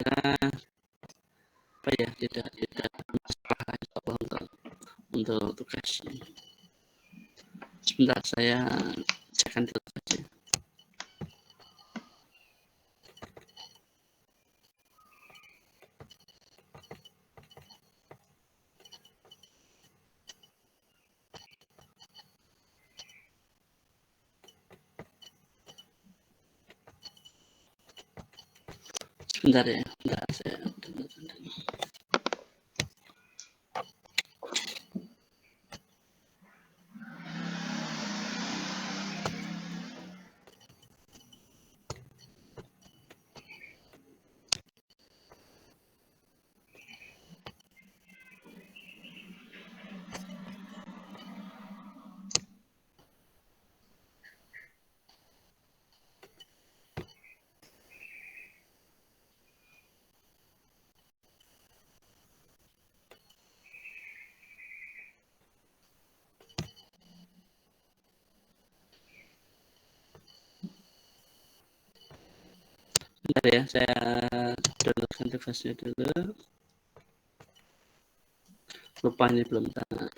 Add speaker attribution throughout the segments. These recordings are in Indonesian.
Speaker 1: kira apa ya, tidak masalah untuk tugas. Sebentar saya cekkan dulu saja. Sebentar ya, sebentar saya. Bentar ya, saya downloadkan tugasnya dulu. Lupa ini belum tak.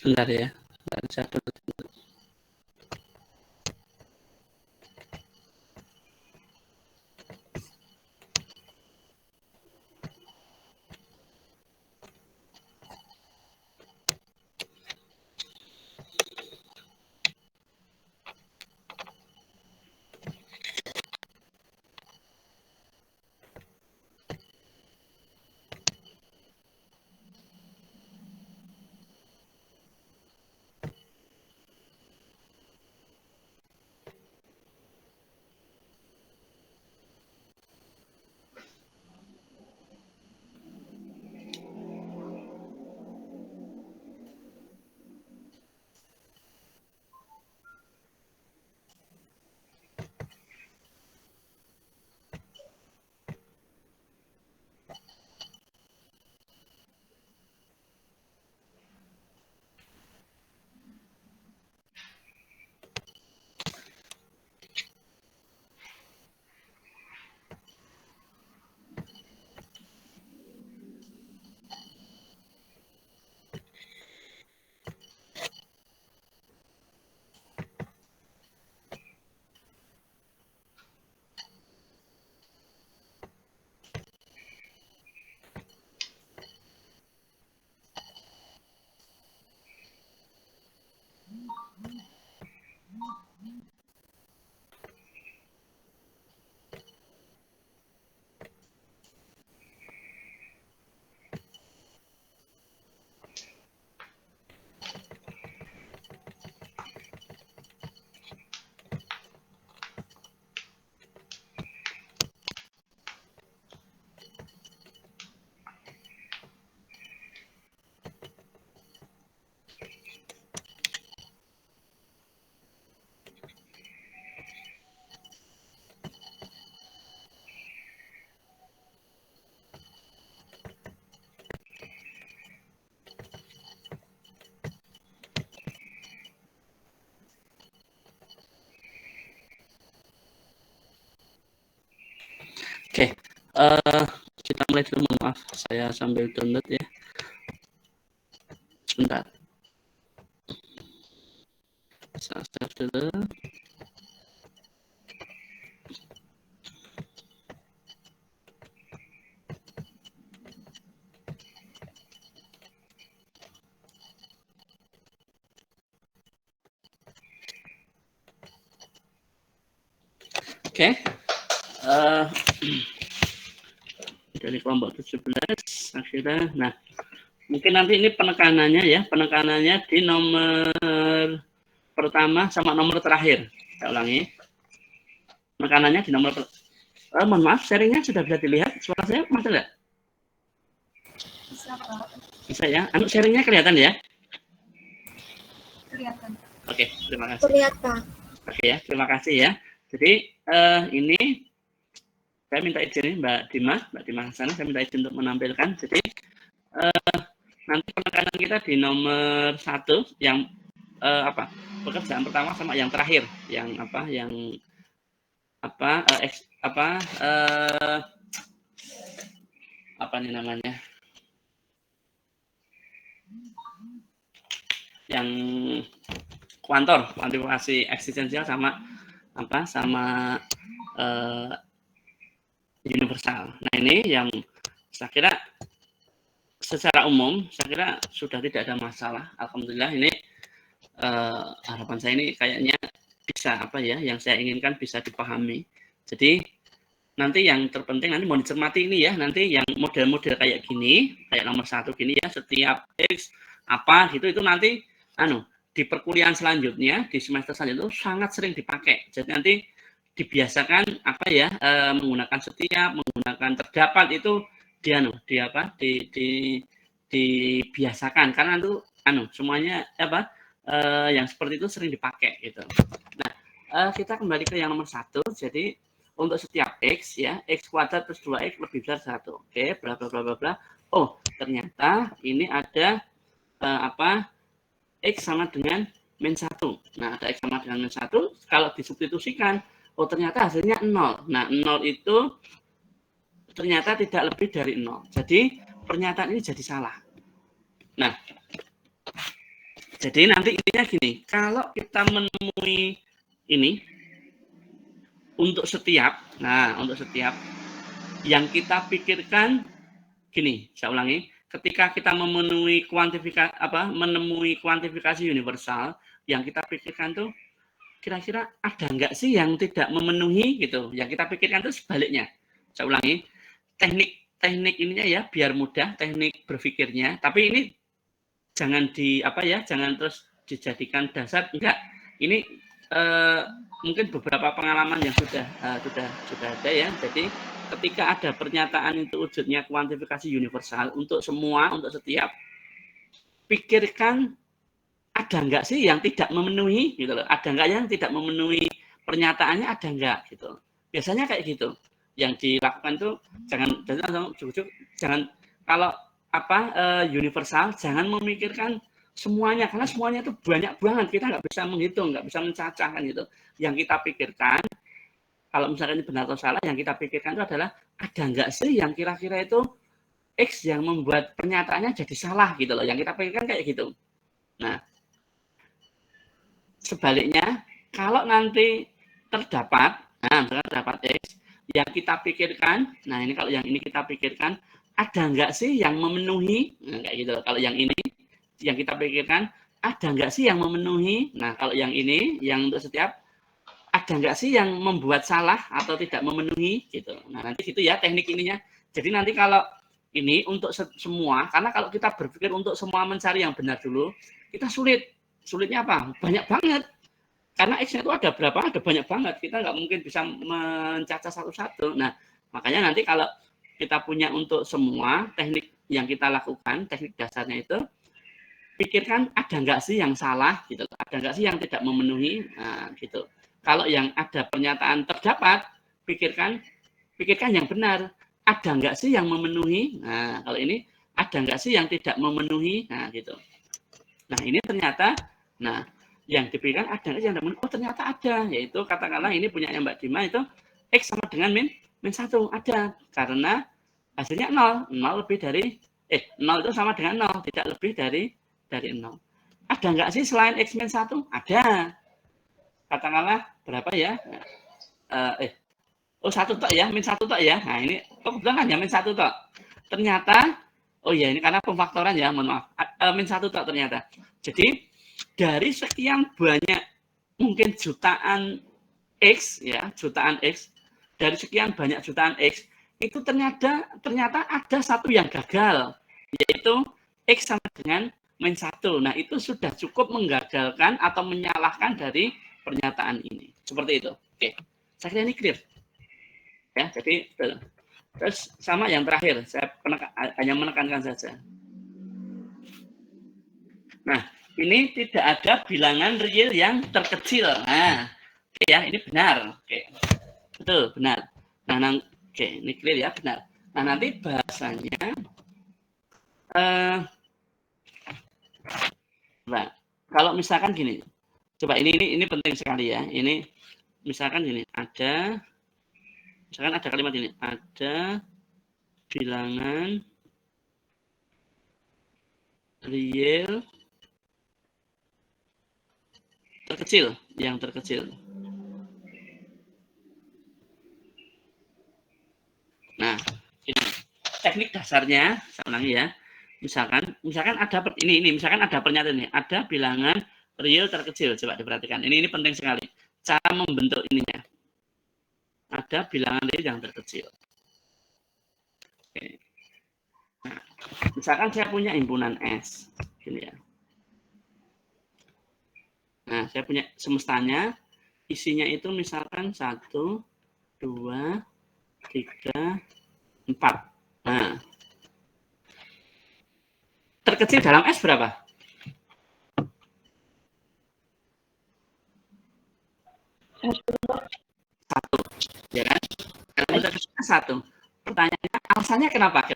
Speaker 1: Sebentar ya. Saya Oke, kita mulai dulu. Maaf, saya sambil download ya. Sebentar. Saya start dulu. Oke. Dari kelompok 17 akhirnya. Nah, mungkin nanti ini penekanannya ya, penekanannya di nomor pertama sama nomor terakhir. Saya ulangi. Penekanannya di nomor mohon maaf, sharingnya sudah bisa dilihat. Suara saya masih enggak? Bisa ya. Sharingnya kelihatan ya?
Speaker 2: Kelihatan.
Speaker 1: Oke, terima kasih.
Speaker 2: Kelihatan.
Speaker 1: Oke ya, terima kasih ya. Jadi ini saya minta izin Mbak Dimas sana, saya minta izin untuk menampilkan. Jadi nanti penekanan kita di nomor 1 yang pekerjaan pertama sama yang terakhir, yang apa nih namanya, yang kuantifikasi eksistensial sama universal. Nah ini yang saya kira secara umum saya kira sudah tidak ada masalah. Alhamdulillah ini harapan saya ini kayaknya bisa yang saya inginkan bisa dipahami. Jadi nanti yang terpenting nanti mau dicermati ini ya, nanti yang model-model kayak gini, kayak nomor 1 gini ya, setiap X apa gitu, itu nanti di perkuliahan selanjutnya, di semester selanjutnya itu sangat sering dipakai. Jadi nanti dibiasakan menggunakan setiap, menggunakan terdapat itu dibiasakan, karena itu semuanya yang seperti itu sering dipakai gitu. Nah, kita kembali ke yang nomor 1. Jadi untuk setiap X ya, X kuadrat plus 2X lebih besar 1. Oke, bla bla bla bla bla. Oh, ternyata ini ada X sama dengan min 1. Nah, ada X sama dengan min 1, kalau disubstitusikan, oh ternyata hasilnya 0. Nah, 0 itu ternyata tidak lebih dari 0. Jadi, pernyataan ini jadi salah. Nah, Jadi nanti intinya gini, kalau kita menemui ini untuk setiap yang kita pikirkan gini, saya ulangi, ketika kita menemui kuantifikasi universal, yang kita pikirkan tuh kira-kira ada nggak sih yang tidak memenuhi gitu. Yang kita pikirkan tuh sebaliknya. Saya ulangi, teknik ininya ya biar mudah teknik berpikirnya, tapi ini jangan jangan terus dijadikan dasar, enggak. Ini mungkin beberapa pengalaman yang sudah ada ya. Jadi ketika ada pernyataan itu wujudnya kuantifikasi universal untuk semua, untuk setiap, pikirkan ada nggak sih yang tidak memenuhi gitu loh. Ada nggak yang tidak memenuhi pernyataannya, ada nggak gitu. Biasanya kayak gitu. Yang dilakukan tuh jangan kalau universal, jangan memikirkan semuanya, karena semuanya itu banyak banget, kita nggak bisa menghitung, nggak bisa mencacahkan gitu. Yang kita pikirkan, kalau misalkan ini benar atau salah, yang kita pikirkan itu adalah ada nggak sih yang kira-kira itu X yang membuat pernyataannya jadi salah gitu loh. Yang kita pikirkan kayak gitu. Nah, sebaliknya, kalau nanti terdapat X yang kita pikirkan, nah ini kalau yang ini kita pikirkan, ada nggak sih yang memenuhi, nah, kayak gitu. Kalau yang ini yang kita pikirkan, ada nggak sih yang memenuhi, nah kalau yang ini yang untuk setiap, ada nggak sih yang membuat salah atau tidak memenuhi gitu. Nah nanti gitu ya teknik ininya. Jadi nanti kalau ini untuk semua, karena kalau kita berpikir untuk semua mencari yang benar dulu, kita sulitnya apa? Banyak banget. Karena X-nya itu ada berapa? Ada banyak banget. Kita nggak mungkin bisa mencacah satu-satu. Nah, makanya nanti kalau kita punya untuk semua teknik yang kita lakukan, teknik dasarnya itu, pikirkan ada nggak sih yang salah, gitu. Ada nggak sih yang tidak memenuhi, nah, gitu. Kalau yang ada pernyataan terdapat, pikirkan yang benar. Ada nggak sih yang memenuhi? Nah, kalau ini ada nggak sih yang tidak memenuhi? Nah, gitu. Nah, ini ternyata, nah, yang dipikirkan ada nggak sih yang memenuhi? Oh, ternyata ada. Yaitu katakanlah ini punyanya Mbak Dima itu X sama dengan min 1. Ada. Karena hasilnya 0. 0 lebih dari, 0 itu sama dengan 0. Tidak lebih dari 0. Ada nggak sih selain X min 1? Ada. Katakanlah berapa ya? Satu tok ya, min 1 tok ya. Nah ini kebetulan kan ya min 1 tok. Ternyata, oh ya ini karena pemfaktoran ya, mohon maaf. Min 1 tok ternyata. Jadi dari sekian banyak, mungkin jutaan X ya, jutaan X, dari sekian banyak jutaan X, itu ternyata ada satu yang gagal, yaitu X sama dengan min 1. Nah itu sudah cukup menggagalkan atau menyalahkan dari pernyataan ini. Seperti itu. Oke, saya kira ini clear. Ya, jadi terus sama yang terakhir, saya hanya menekankan saja. Nah, ini tidak ada bilangan real yang terkecil. Nah, oke ya, ini benar. Oke, betul, benar. Nah, oke, ini clear ya, benar. Nah, nanti bahasanya, nah, kalau misalkan gini, coba ini penting sekali ya. Ini misalkan gini, misalkan ada kalimat ini, ada bilangan real terkecil, yang terkecil. Nah, ini teknik dasarnya, saya ulangi ya. Misalkan ada misalkan ada pernyataan ini, ada bilangan real terkecil. Coba diperhatikan. Ini penting sekali. Cara membentuk ininya. Ada bilangan real yang terkecil. Oke. Nah, misalkan saya punya himpunan S, gini ya. Nah, saya punya semestanya, isinya itu misalkan 1, 2, 3, 4. Nah, terkecil dalam S berapa? 1, ya kan? Kalau terkecilnya 1. Pertanyaannya, alasannya kenapa?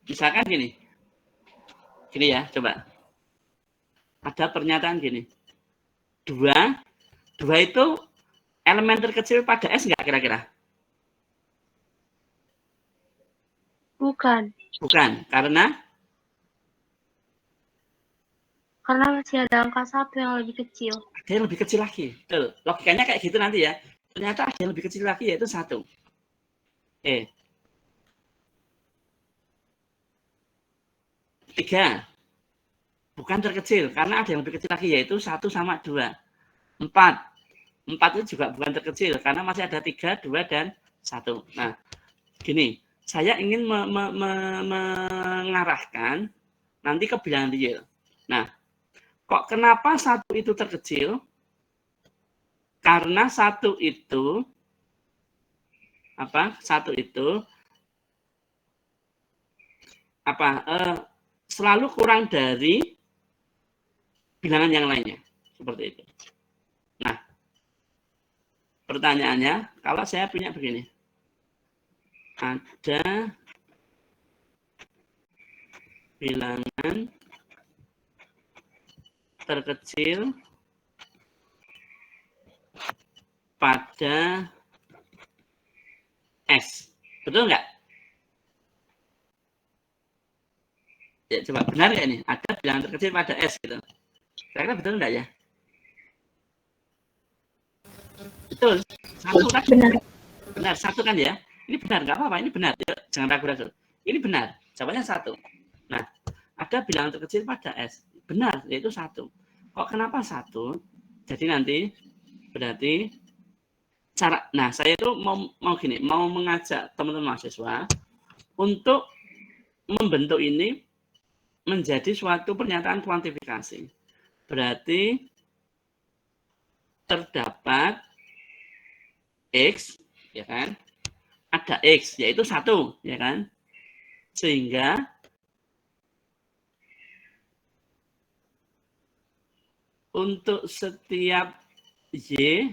Speaker 1: Misalkan gini ya, coba. Ada pernyataan gini, 2 itu elemen terkecil pada S nggak kira-kira?
Speaker 2: Bukan.
Speaker 1: Bukan, karena
Speaker 2: masih ada angka 1 yang lebih kecil.
Speaker 1: Ada yang lebih kecil lagi. Betul. Logikanya kayak gitu nanti ya. Ternyata ada yang lebih kecil lagi, yaitu 1. Oke. 3. Bukan terkecil, karena ada yang lebih kecil lagi, yaitu 1 sama 2. 4. 4 itu juga bukan terkecil, karena masih ada 3, 2, dan 1. Nah, gini. Saya ingin mengarahkan nanti ke bilangan real. Nah, kok kenapa 1 itu terkecil? Karena 1 itu selalu kurang dari bilangan yang lainnya, seperti itu. Nah, pertanyaannya, kalau saya punya begini, ada bilangan terkecil pada S, betul nggak? Ya, coba benar nggak ini? Ada bilangan terkecil pada S gitu. Kira-kira betul nggak ya? Betul. 1 kan?
Speaker 2: Benar.
Speaker 1: Benar, 1 kan ya? Ini benar, nggak apa-apa. Ini benar. Jangan ragu-ragu. Ini benar. Jawabannya 1. Nah, ada bilangan terkecil pada S. Benar, yaitu 1. Kok kenapa 1? Jadi nanti berarti nah saya itu mau mengajak teman-teman mahasiswa untuk membentuk ini menjadi suatu pernyataan kuantifikasi. Berarti terdapat X, ya kan? Ada X, yaitu 1, ya kan? Sehingga untuk setiap Y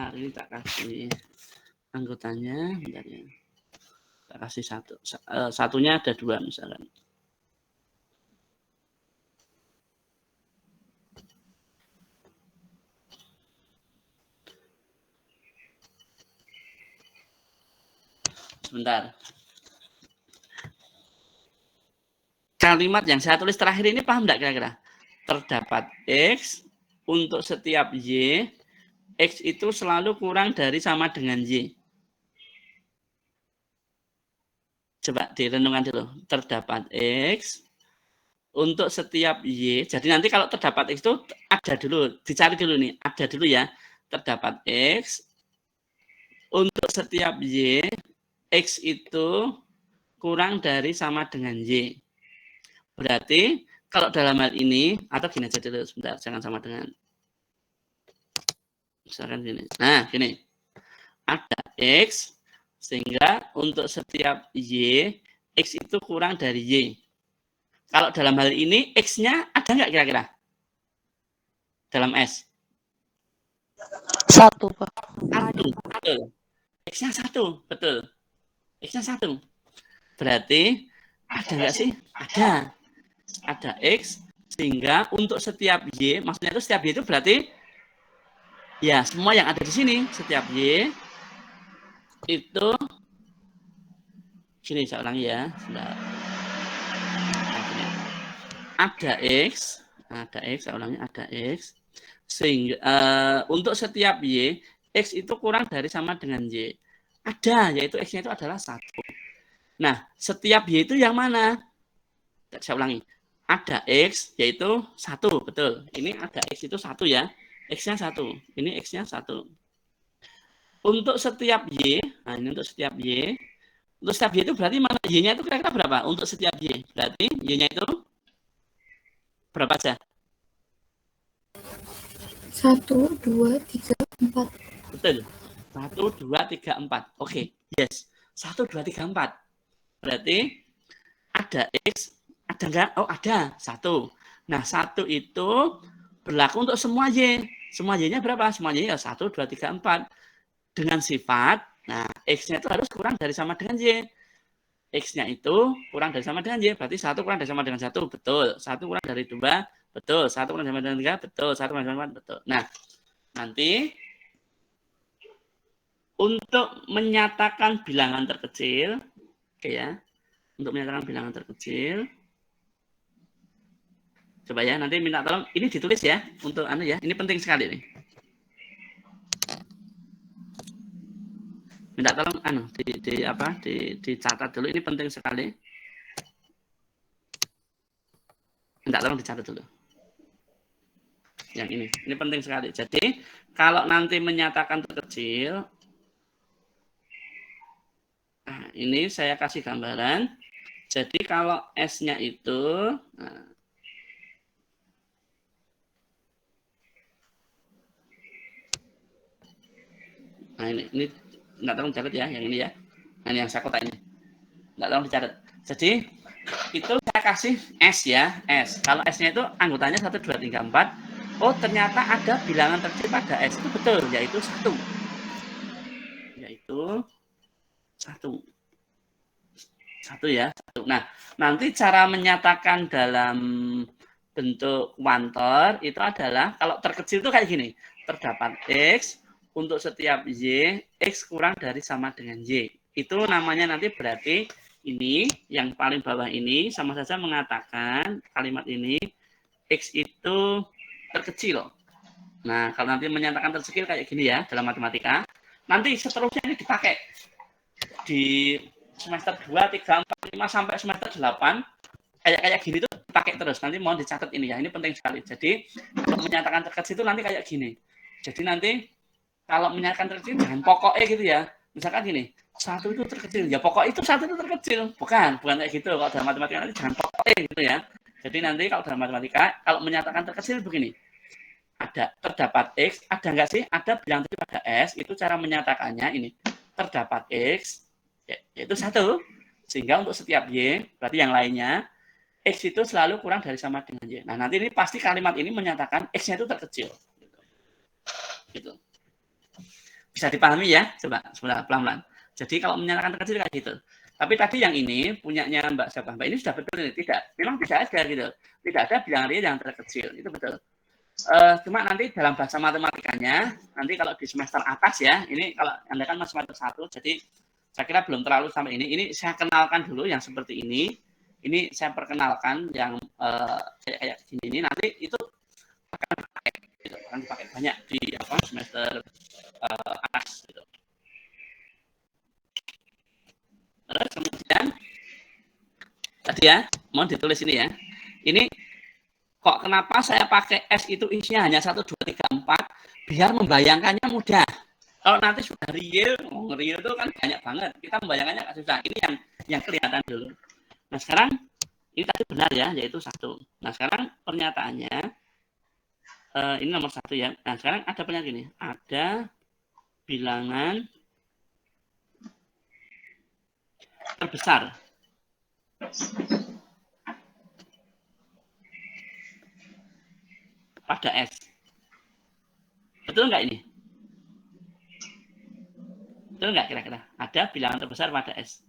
Speaker 1: ini tak kasih anggotanya, bentar ya. Tak kasih 1. Satunya ada 2 misalkan. Sebentar. Kalimat yang saya tulis terakhir ini paham enggak kira-kira? Terdapat X untuk setiap Y, X itu selalu kurang dari sama dengan Y. Coba direnungkan dulu. Terdapat X untuk setiap Y. Jadi nanti kalau terdapat X itu ada dulu. Dicari dulu nih. Ada dulu ya. Terdapat X untuk setiap Y. X itu kurang dari sama dengan Y. Berarti kalau dalam hal ini, atau gini aja dulu sebentar. Jangan sama dengan. Misalkan gini. Nah, gini. Ada X. Sehingga untuk setiap Y, X itu kurang dari Y. Kalau dalam hal ini, X-nya ada nggak kira-kira? Dalam S?
Speaker 2: 1, Pak.
Speaker 1: 1, betul. X-nya 1, betul. X-nya 1. Berarti, ada nggak sih? Ada. Ada X, sehingga untuk setiap Y, maksudnya itu setiap Y itu berarti, ya semua yang ada di sini, setiap Y, itu, sini saya ulangi ya. Ada X, saya ulangi, ada X, sehingga untuk setiap Y, X itu kurang dari sama dengan Y. Ada, yaitu X-nya itu adalah 1. Nah, setiap Y itu yang mana? Saya ulangi. Ada X, yaitu 1, betul. Ini ada X itu 1 ya. X-nya 1. Ini X-nya 1. Untuk setiap Y, nah ini untuk setiap Y. Untuk setiap Y itu berarti mana? Y-nya itu kira-kira berapa? Untuk setiap Y. Berarti Y-nya itu berapa aja?
Speaker 2: 1, 2, 3, 4.
Speaker 1: Betul. 1, 2, 3, 4. Oke, yes. 1, 2, 3, 4. Berarti ada X, ada enggak? Oh, ada. 1. Nah, 1 itu berlaku untuk semua Y. Semua Y-nya berapa? Semua Y-nya 1, 2, 3, 4. Dengan sifat, nah, X-nya itu harus kurang dari sama dengan Y. X-nya itu kurang dari sama dengan Y. Berarti 1 kurang dari sama dengan 1. Betul. 1 kurang dari 2. Betul. 1 kurang dari sama dengan 3. Betul. 1 kurang dari sama dengan 4. Betul. Nah, nanti untuk menyatakan bilangan terkecil, oke ya. Untuk menyatakan bilangan terkecil, coba ya, nanti minta tolong ini ditulis ya untuk anu ya. Ini penting sekali nih. Minta tolong anu dicatat dulu, ini penting sekali. Minta tolong dicatat dulu. Yang ini penting sekali. Jadi, kalau nanti menyatakan terkecil, nah, ini saya kasih gambaran. Jadi, kalau S-nya itu, nah ini nggak tolong dicatat ya, yang ini ya. Nah, ini yang saya kotak ini. Nggak tolong dicatat. Jadi, itu saya kasih S ya, S. Kalau S-nya itu anggotanya 1, 2, 3, 4. Oh, ternyata ada bilangan terkecil pada S. Itu betul, yaitu 1. Yaitu 1. 1 ya. 1. Nah, nanti cara menyatakan dalam bentuk kuantor itu adalah, kalau terkecil itu kayak gini. Terdapat X, untuk setiap Y, X kurang dari sama dengan Y. Itu namanya nanti berarti ini, yang paling bawah ini, sama saja mengatakan kalimat ini, X itu terkecil. Nah, kalau nanti menyatakan terkecil kayak gini ya, dalam matematika, nanti seterusnya ini dipakai. Di semester 2, 3, 4, 5, sampai semester 8, kayak gini tuh dipakai terus. Nanti mohon dicatat ini ya, ini penting sekali. Jadi, kalau menyatakan terkecil itu nanti kayak gini. Jadi nanti, kalau menyatakan terkecil, jangan pokoknya gitu ya. Misalkan gini, 1 itu terkecil. Ya pokok itu 1 itu terkecil. Bukan kayak gitu. Kalau dalam matematika nanti jangan pokoknya gitu ya. Jadi nanti kalau dalam matematika, kalau menyatakan terkecil begini. Terdapat X, ada nggak sih? Ada bilangan terkecil pada S, itu cara menyatakannya ini. Terdapat X, yaitu 1. Sehingga untuk setiap Y, berarti yang lainnya, X itu selalu kurang dari sama dengan Y. Nah, nanti ini pasti kalimat ini menyatakan X-nya itu terkecil. Gitu. Bisa dipahami ya? Coba pelan-pelan. Jadi kalau menyatakan terkecil kayak gitu. Tapi tadi yang ini punyanya Mbak siapa? Mbak ini sudah betul ini? Tidak. Memang bisa ada gitu. Tidak ada bilangan real yang terkecil. Itu betul. Cuma nanti dalam bahasa matematikanya, nanti kalau di semester atas ya, ini kalau Anda kan masih semester 1, jadi saya kira belum terlalu sampai ini. Ini saya kenalkan dulu yang seperti ini. Ini saya perkenalkan yang kayak gini ini, nanti itu akan dipakai banyak di semester atas gitu. Terus kemudian tadi ya, mohon ditulis ini ya. Ini kok kenapa saya pakai S itu isinya hanya 1, 2, 3, 4 biar membayangkannya mudah. Kalau nanti sudah real itu kan banyak banget. Kita membayangkannya nggak susah. Ini yang kelihatan dulu. Nah sekarang ini tadi benar ya, yaitu 1. Nah sekarang pernyataannya ini nomor 1 ya. Nah sekarang ada pernyataan gini, ada bilangan terbesar pada S. Betul nggak ini? Betul nggak kira-kira? Ada bilangan terbesar pada S.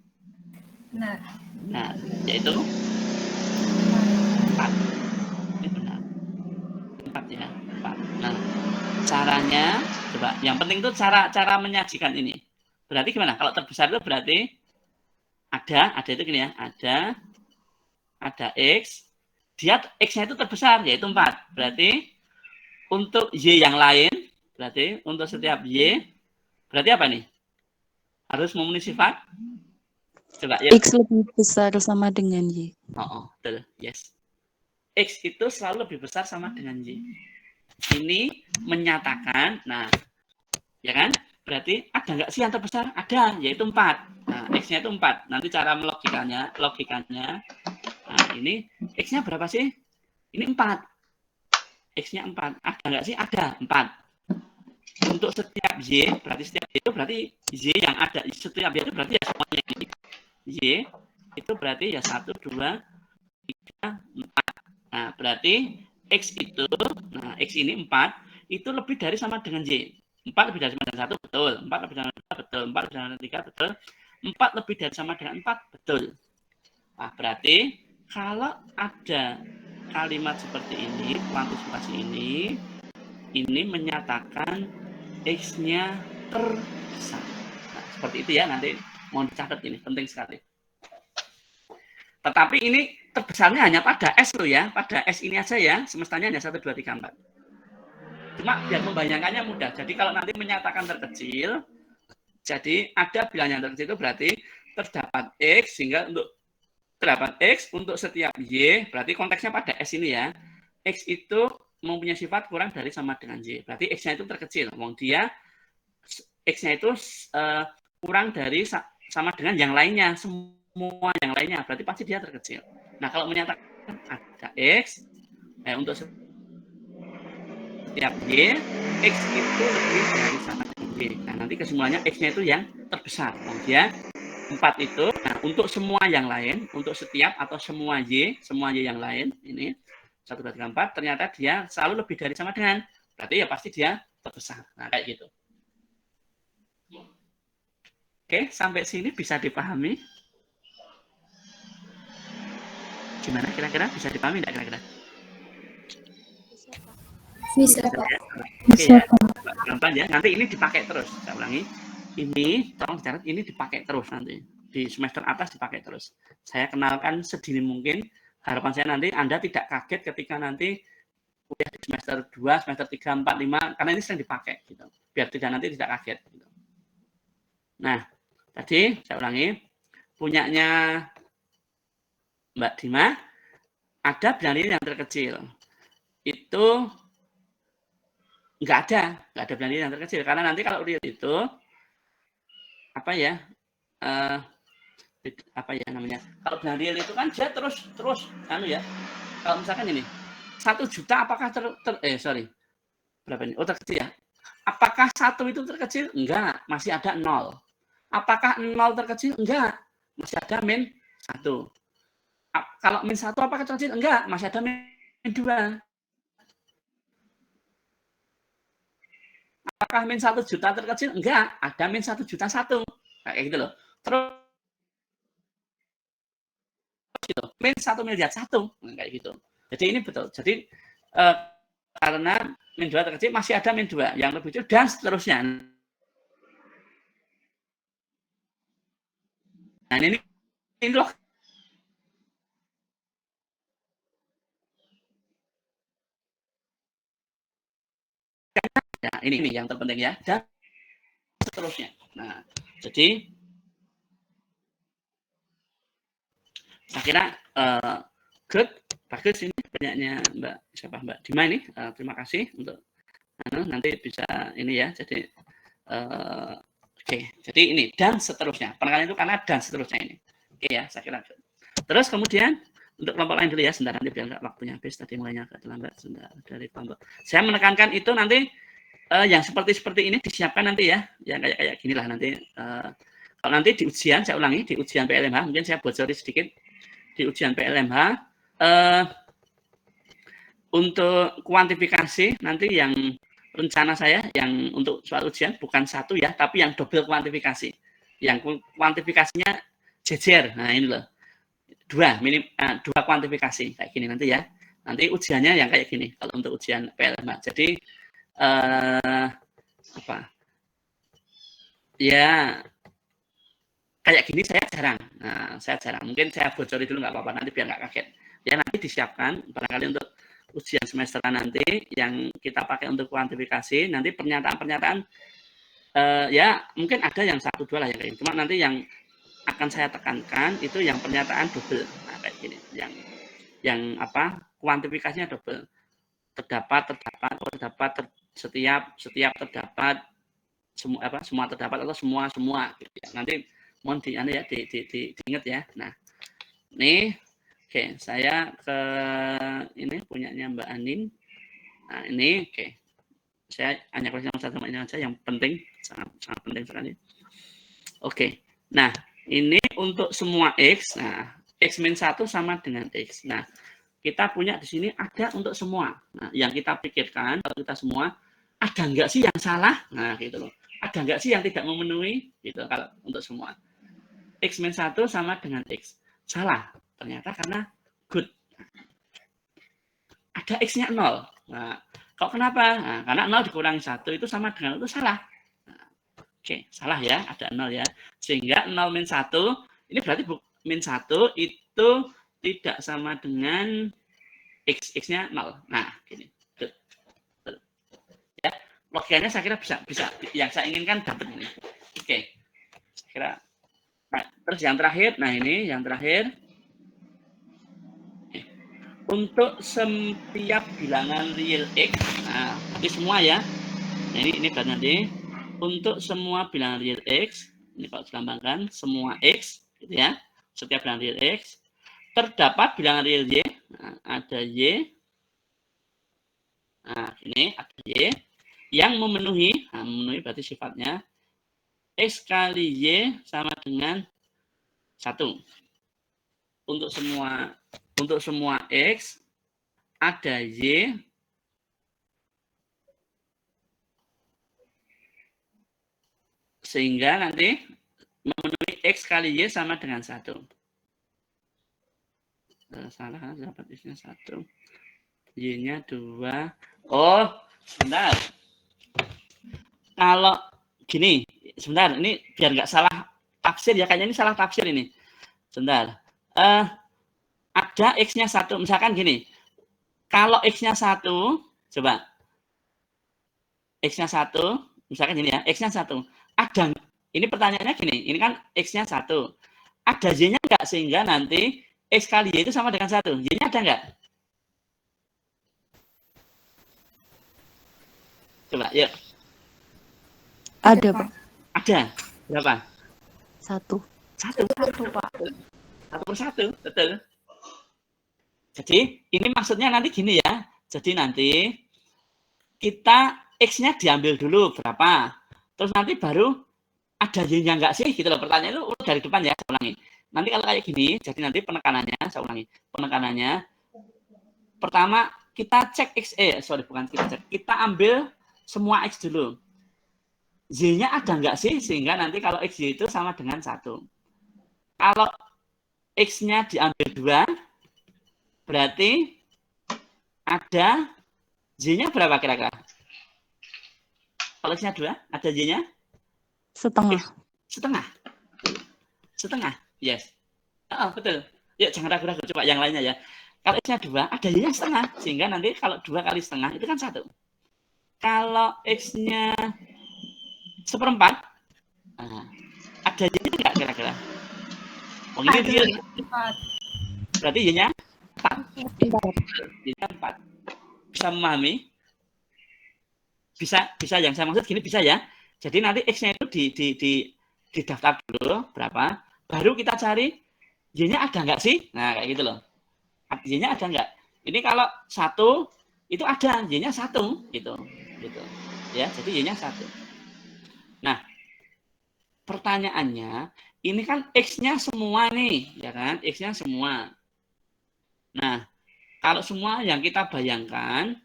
Speaker 3: Benar.
Speaker 1: Nah, yaitu 4. Ini benar. 4 ya. 4. Nah, caranya, coba. Yang penting itu cara menyajikan ini. Berarti gimana? Kalau terbesar itu berarti ada itu gini ya. Ada X. Dia X-nya itu terbesar, yaitu 4. Berarti untuk Y yang lain, berarti untuk setiap Y, berarti apa nih? Harus memenuhi sifat? Coba ya.
Speaker 4: X lebih besar sama dengan Y.
Speaker 1: Betul. Yes. X itu selalu lebih besar sama dengan Y. Ini menyatakan, nah, ya kan? Berarti ada nggak sih yang terbesar? Ada, yaitu 4. Nah, X-nya itu 4. Nanti cara logikanya, nah, ini X-nya berapa sih? Ini 4. X-nya 4. Ada nggak sih? Ada, 4. Untuk setiap Y, berarti setiap Y itu berarti Y yang ada. Setiap Y itu berarti ya semuanya ini. Y itu berarti ya 1, 2, 3, 4. Nah, berarti X itu, nah X ini 4, itu lebih dari sama dengan Y. 4 lebih dari sama dengan 1, betul. 4 lebih dari sama dengan 2, betul. 4 lebih dari sama dengan 3, betul. 4 lebih dari sama dengan 4, betul. Nah, berarti kalau ada kalimat seperti ini, kuantifikasi ini menyatakan X-nya terbesar. Nah, seperti itu ya, nanti mohon dicatat ini, penting sekali. Tetapi ini terbesarnya hanya pada S loh ya, pada S ini aja ya, semestanya hanya 1, 2, 3, 4. Cuma biar membayangkannya mudah. Jadi kalau nanti menyatakan terkecil, jadi ada bilangan terkecil itu berarti terdapat X, sehingga untuk terdapat X untuk setiap Y, berarti konteksnya pada S ini ya. X itu mempunyai sifat kurang dari sama dengan Y. Berarti X-nya itu terkecil. Wong dia X-nya itu kurang dari sama dengan yang lainnya. Semua yang lainnya. Berarti pasti dia terkecil. Nah, kalau menyatakan ada X, untuk setiap Y, X itu lebih dari sama dengan Y. Nah, nanti kesimpulannya X-nya itu yang terbesar. Wong dia 4 itu, nah untuk semua yang lain, untuk setiap atau semua Y yang lain, ini 1, 2, 3, 4, ternyata dia selalu lebih dari sama dengan, berarti ya pasti dia terbesar. Nah, kayak gitu. Oke, sampai sini bisa dipahami? Gimana kira-kira? Bisa dipahami tidak kira-kira?
Speaker 3: Bisa, Pak.
Speaker 1: Oke ya, gampang ya. Nanti ini dipakai terus. Saya ulangi. Ini, tolong dicatat, ini dipakai terus nanti. Di semester atas dipakai terus. Saya kenalkan sedini mungkin. Harapan saya nanti Anda tidak kaget ketika nanti kuliah di semester 2, semester 3, 4, 5, karena ini sering dipakai. Gitu. Biar nanti tidak kaget. Gitu. Nah, tadi saya ulangi. Punyanya Mbak Dima, ada bilangan yang terkecil. Itu nggak ada bilangan yang terkecil. Karena nanti kalau real itu, apa ya namanya, kalau bilangan real itu kan dia terus ya, kalau misalkan ini 1 juta apakah berapa ini, terkecil ya, apakah 1 itu terkecil? Enggak, masih ada 0. Apakah 0 terkecil? Enggak, masih ada min 1. Kalau min 1 apakah terkecil? Enggak, masih ada min 2. Apakah min 1 juta terkecil? Enggak, ada min 1 juta 1. Kayak gitu loh. Terus gitu, min 1 miliar 1. Kayak gitu. Jadi ini betul. Jadi karena min 2 terkecil, masih ada min 2 yang lebih kecil dan seterusnya. Nah, ini loh. Ya, ini yang terpenting ya, dan seterusnya. Nah, jadi saya kira good, bagus ini banyaknya Mbak Dima ini. Terima kasih untuk nanti bisa ini ya. Jadi oke, jadi ini dan seterusnya. Penekanan itu karena dan seterusnya ini. Oke ya, saya kira. Terus kemudian untuk kelompok lain dulu ya, sebentar nanti biar nggak waktunya habis. Tadi mulainya agak terlambat, sebentar dari kelompok. Saya menekankan itu nanti yang seperti ini disiapkan nanti ya, yang kayak gini lah nanti. Kalau nanti di ujian, saya ulangi, di ujian PLMH, mungkin saya bocori sedikit. Di ujian PLMH, untuk kuantifikasi nanti yang rencana saya yang untuk soal ujian bukan 1 ya, tapi yang double kuantifikasi. Yang kuantifikasinya jejer. Nah, ini loh. 2 kuantifikasi kayak gini nanti ya. Nanti ujiannya yang kayak gini kalau untuk ujian PLMH. Jadi ya kayak gini saya jarang. Nah, saya jarang. Mungkin saya bocori dulu nggak apa-apa, nanti biar nggak kaget. Ya nanti disiapkan barangkali untuk ujian semester nanti yang kita pakai untuk kuantifikasi, nanti pernyataan-pernyataan ya mungkin ada yang 1, 2 lah yang kayak. Cuma nanti yang akan saya tekankan itu yang pernyataan double. Nah, kayak gini. Yang kuantifikasinya double. Terdapat, setiap terdapat, semua terdapat atau semua gitu ya. Nanti mohon diingat ya. Nah, ini oke, saya ke ini punyanya Mbak Anin. Nah, ini oke. Saya hanya kasih nomor 1 sama ini aja yang penting, sangat penting sekali. Oke. Nah, ini untuk semua X. Nah, X min 1 sama dengan X. Nah, kita punya di sini ada untuk semua. Nah, yang kita pikirkan kalau kita semua, ada nggak sih yang salah? Nah, gitu loh. Ada nggak sih yang tidak memenuhi? Gitu kalau untuk semua. X min 1 sama dengan X. Salah. Ternyata karena good. Ada X-nya 0. Nah, kok kenapa? Nah, karena 0 dikurangi 1 itu sama dengan itu salah. Nah, oke, salah ya. Ada 0 ya. Sehingga 0 min 1, ini berarti min 1 itu tidak sama dengan X-nya 0. Nah, gini. Ya, logikanya saya kira bisa yang saya inginkan dapat ini. Oke. Saya kira. Nah, terus yang terakhir, nah ini yang terakhir. Untuk setiap bilangan real X, nah, ini semua ya. Nah, ini berarti nanti untuk semua bilangan real X, ini kalau dilambangkan semua X, gitu ya. Setiap bilangan real X terdapat bilangan real Y. Nah, ada Y. Nah, ini ada Y yang memenuhi, nah, memenuhi berarti sifatnya X kali Y sama dengan 1. Untuk semua X ada Y sehingga nanti memenuhi X kali Y sama dengan 1. Salah, dapat X-nya 1. Y-nya 2. Oh, sebentar. Kalau gini, sebentar, ini biar nggak salah tafsir ya, kayaknya ini salah tafsir ini. Sebentar. Ada X-nya 1, misalkan gini. Kalau X-nya 1, coba. X-nya 1, misalkan gini ya, X-nya 1. Ada, ini pertanyaannya gini, ini kan X-nya 1. Ada Y-nya enggak sehingga nanti X kali Y itu sama dengan 1. Y-nya ada enggak? Coba, yuk.
Speaker 4: Ada, Pak.
Speaker 1: Ada. Berapa?
Speaker 4: 1.
Speaker 1: 1, Pak. 1/1, betul. Jadi, ini maksudnya nanti gini ya. Jadi nanti kita X-nya diambil dulu berapa. Terus nanti baru ada Y-nya enggak sih? Gitu loh. Pertanyaan itu dari depan ya, saya ulangi. Nanti kalau kayak gini, jadi nanti penekanannya, saya ulangi. Penekanannya, pertama kita cek X, bukan kita cek. Kita ambil semua X dulu. Y-nya ada enggak sih? Sehingga nanti kalau X-Y itu sama dengan 1. Kalau X-nya diambil 2, berarti ada Y-nya berapa kira-kira? Kalau X-nya 2, ada Y-nya?
Speaker 4: Setengah.
Speaker 1: Setengah. Yes. Oh, betul. Yuk, jangan ragu-ragu. Coba yang lainnya ya. Kalau X-nya 2, ada Y-nya setengah. Sehingga nanti kalau 2 kali setengah, itu kan 1. Kalau X-nya 1/4, nah, ada Y-nya enggak kira-kira? Oh, ini dia. Berarti Y-nya 4. Y-nya 4. Bisa memahami? Bisa yang saya maksud gini, bisa ya. Jadi nanti X-nya itu di daftar dulu berapa, baru kita cari Y-nya ada nggak sih? Nah, kayak gitu loh. Y-nya ada nggak? Ini kalau 1 itu ada, Y-nya 1 gitu. Ya, jadi Y-nya 1. Nah, pertanyaannya, ini kan X-nya semua nih, ya kan? X-nya semua. Nah, kalau semua yang kita bayangkan,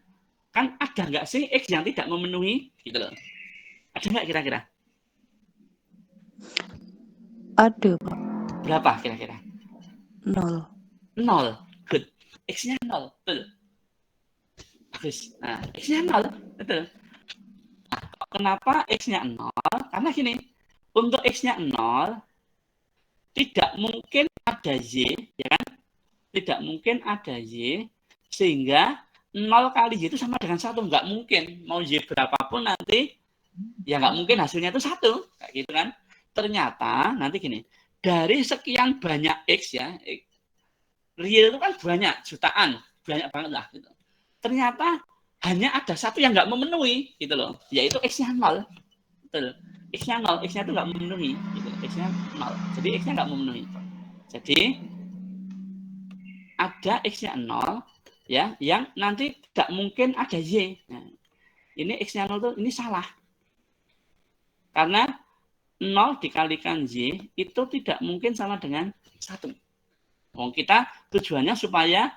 Speaker 1: kan ada nggak sih X yang tidak memenuhi? Gitu loh. Ada nggak kira-kira?
Speaker 4: Ada, Pak.
Speaker 1: Berapa kira-kira?
Speaker 4: 0.
Speaker 1: 0. Good. X-nya 0. Betul. Bagus. Nah, X-nya 0. Betul. Nah, kenapa X-nya 0? Karena gini, untuk X-nya 0, tidak mungkin ada Y, ya kan? Tidak mungkin ada Y, sehingga 0 kali Y itu sama dengan 1. Nggak mungkin. Mau Y berapapun nanti, ya nggak mungkin hasilnya itu 1. Kayak gitu kan. Ternyata, nanti gini, dari sekian banyak X ya, real itu kan banyak, jutaan. Banyak banget lah. Gitu. Ternyata, hanya ada satu yang nggak memenuhi, gitu loh. Yaitu X-nya 0. Betul. X-nya 0, X-nya itu nggak memenuhi. Gitu. X-nya 0. Jadi, X-nya nggak memenuhi. Jadi, ada X-nya 0, ya, yang nanti tidak mungkin ada Y. Nah, ini X-nya 0 itu ini salah. Karena 0 dikalikan Y itu tidak mungkin sama dengan 1. Kita tujuannya supaya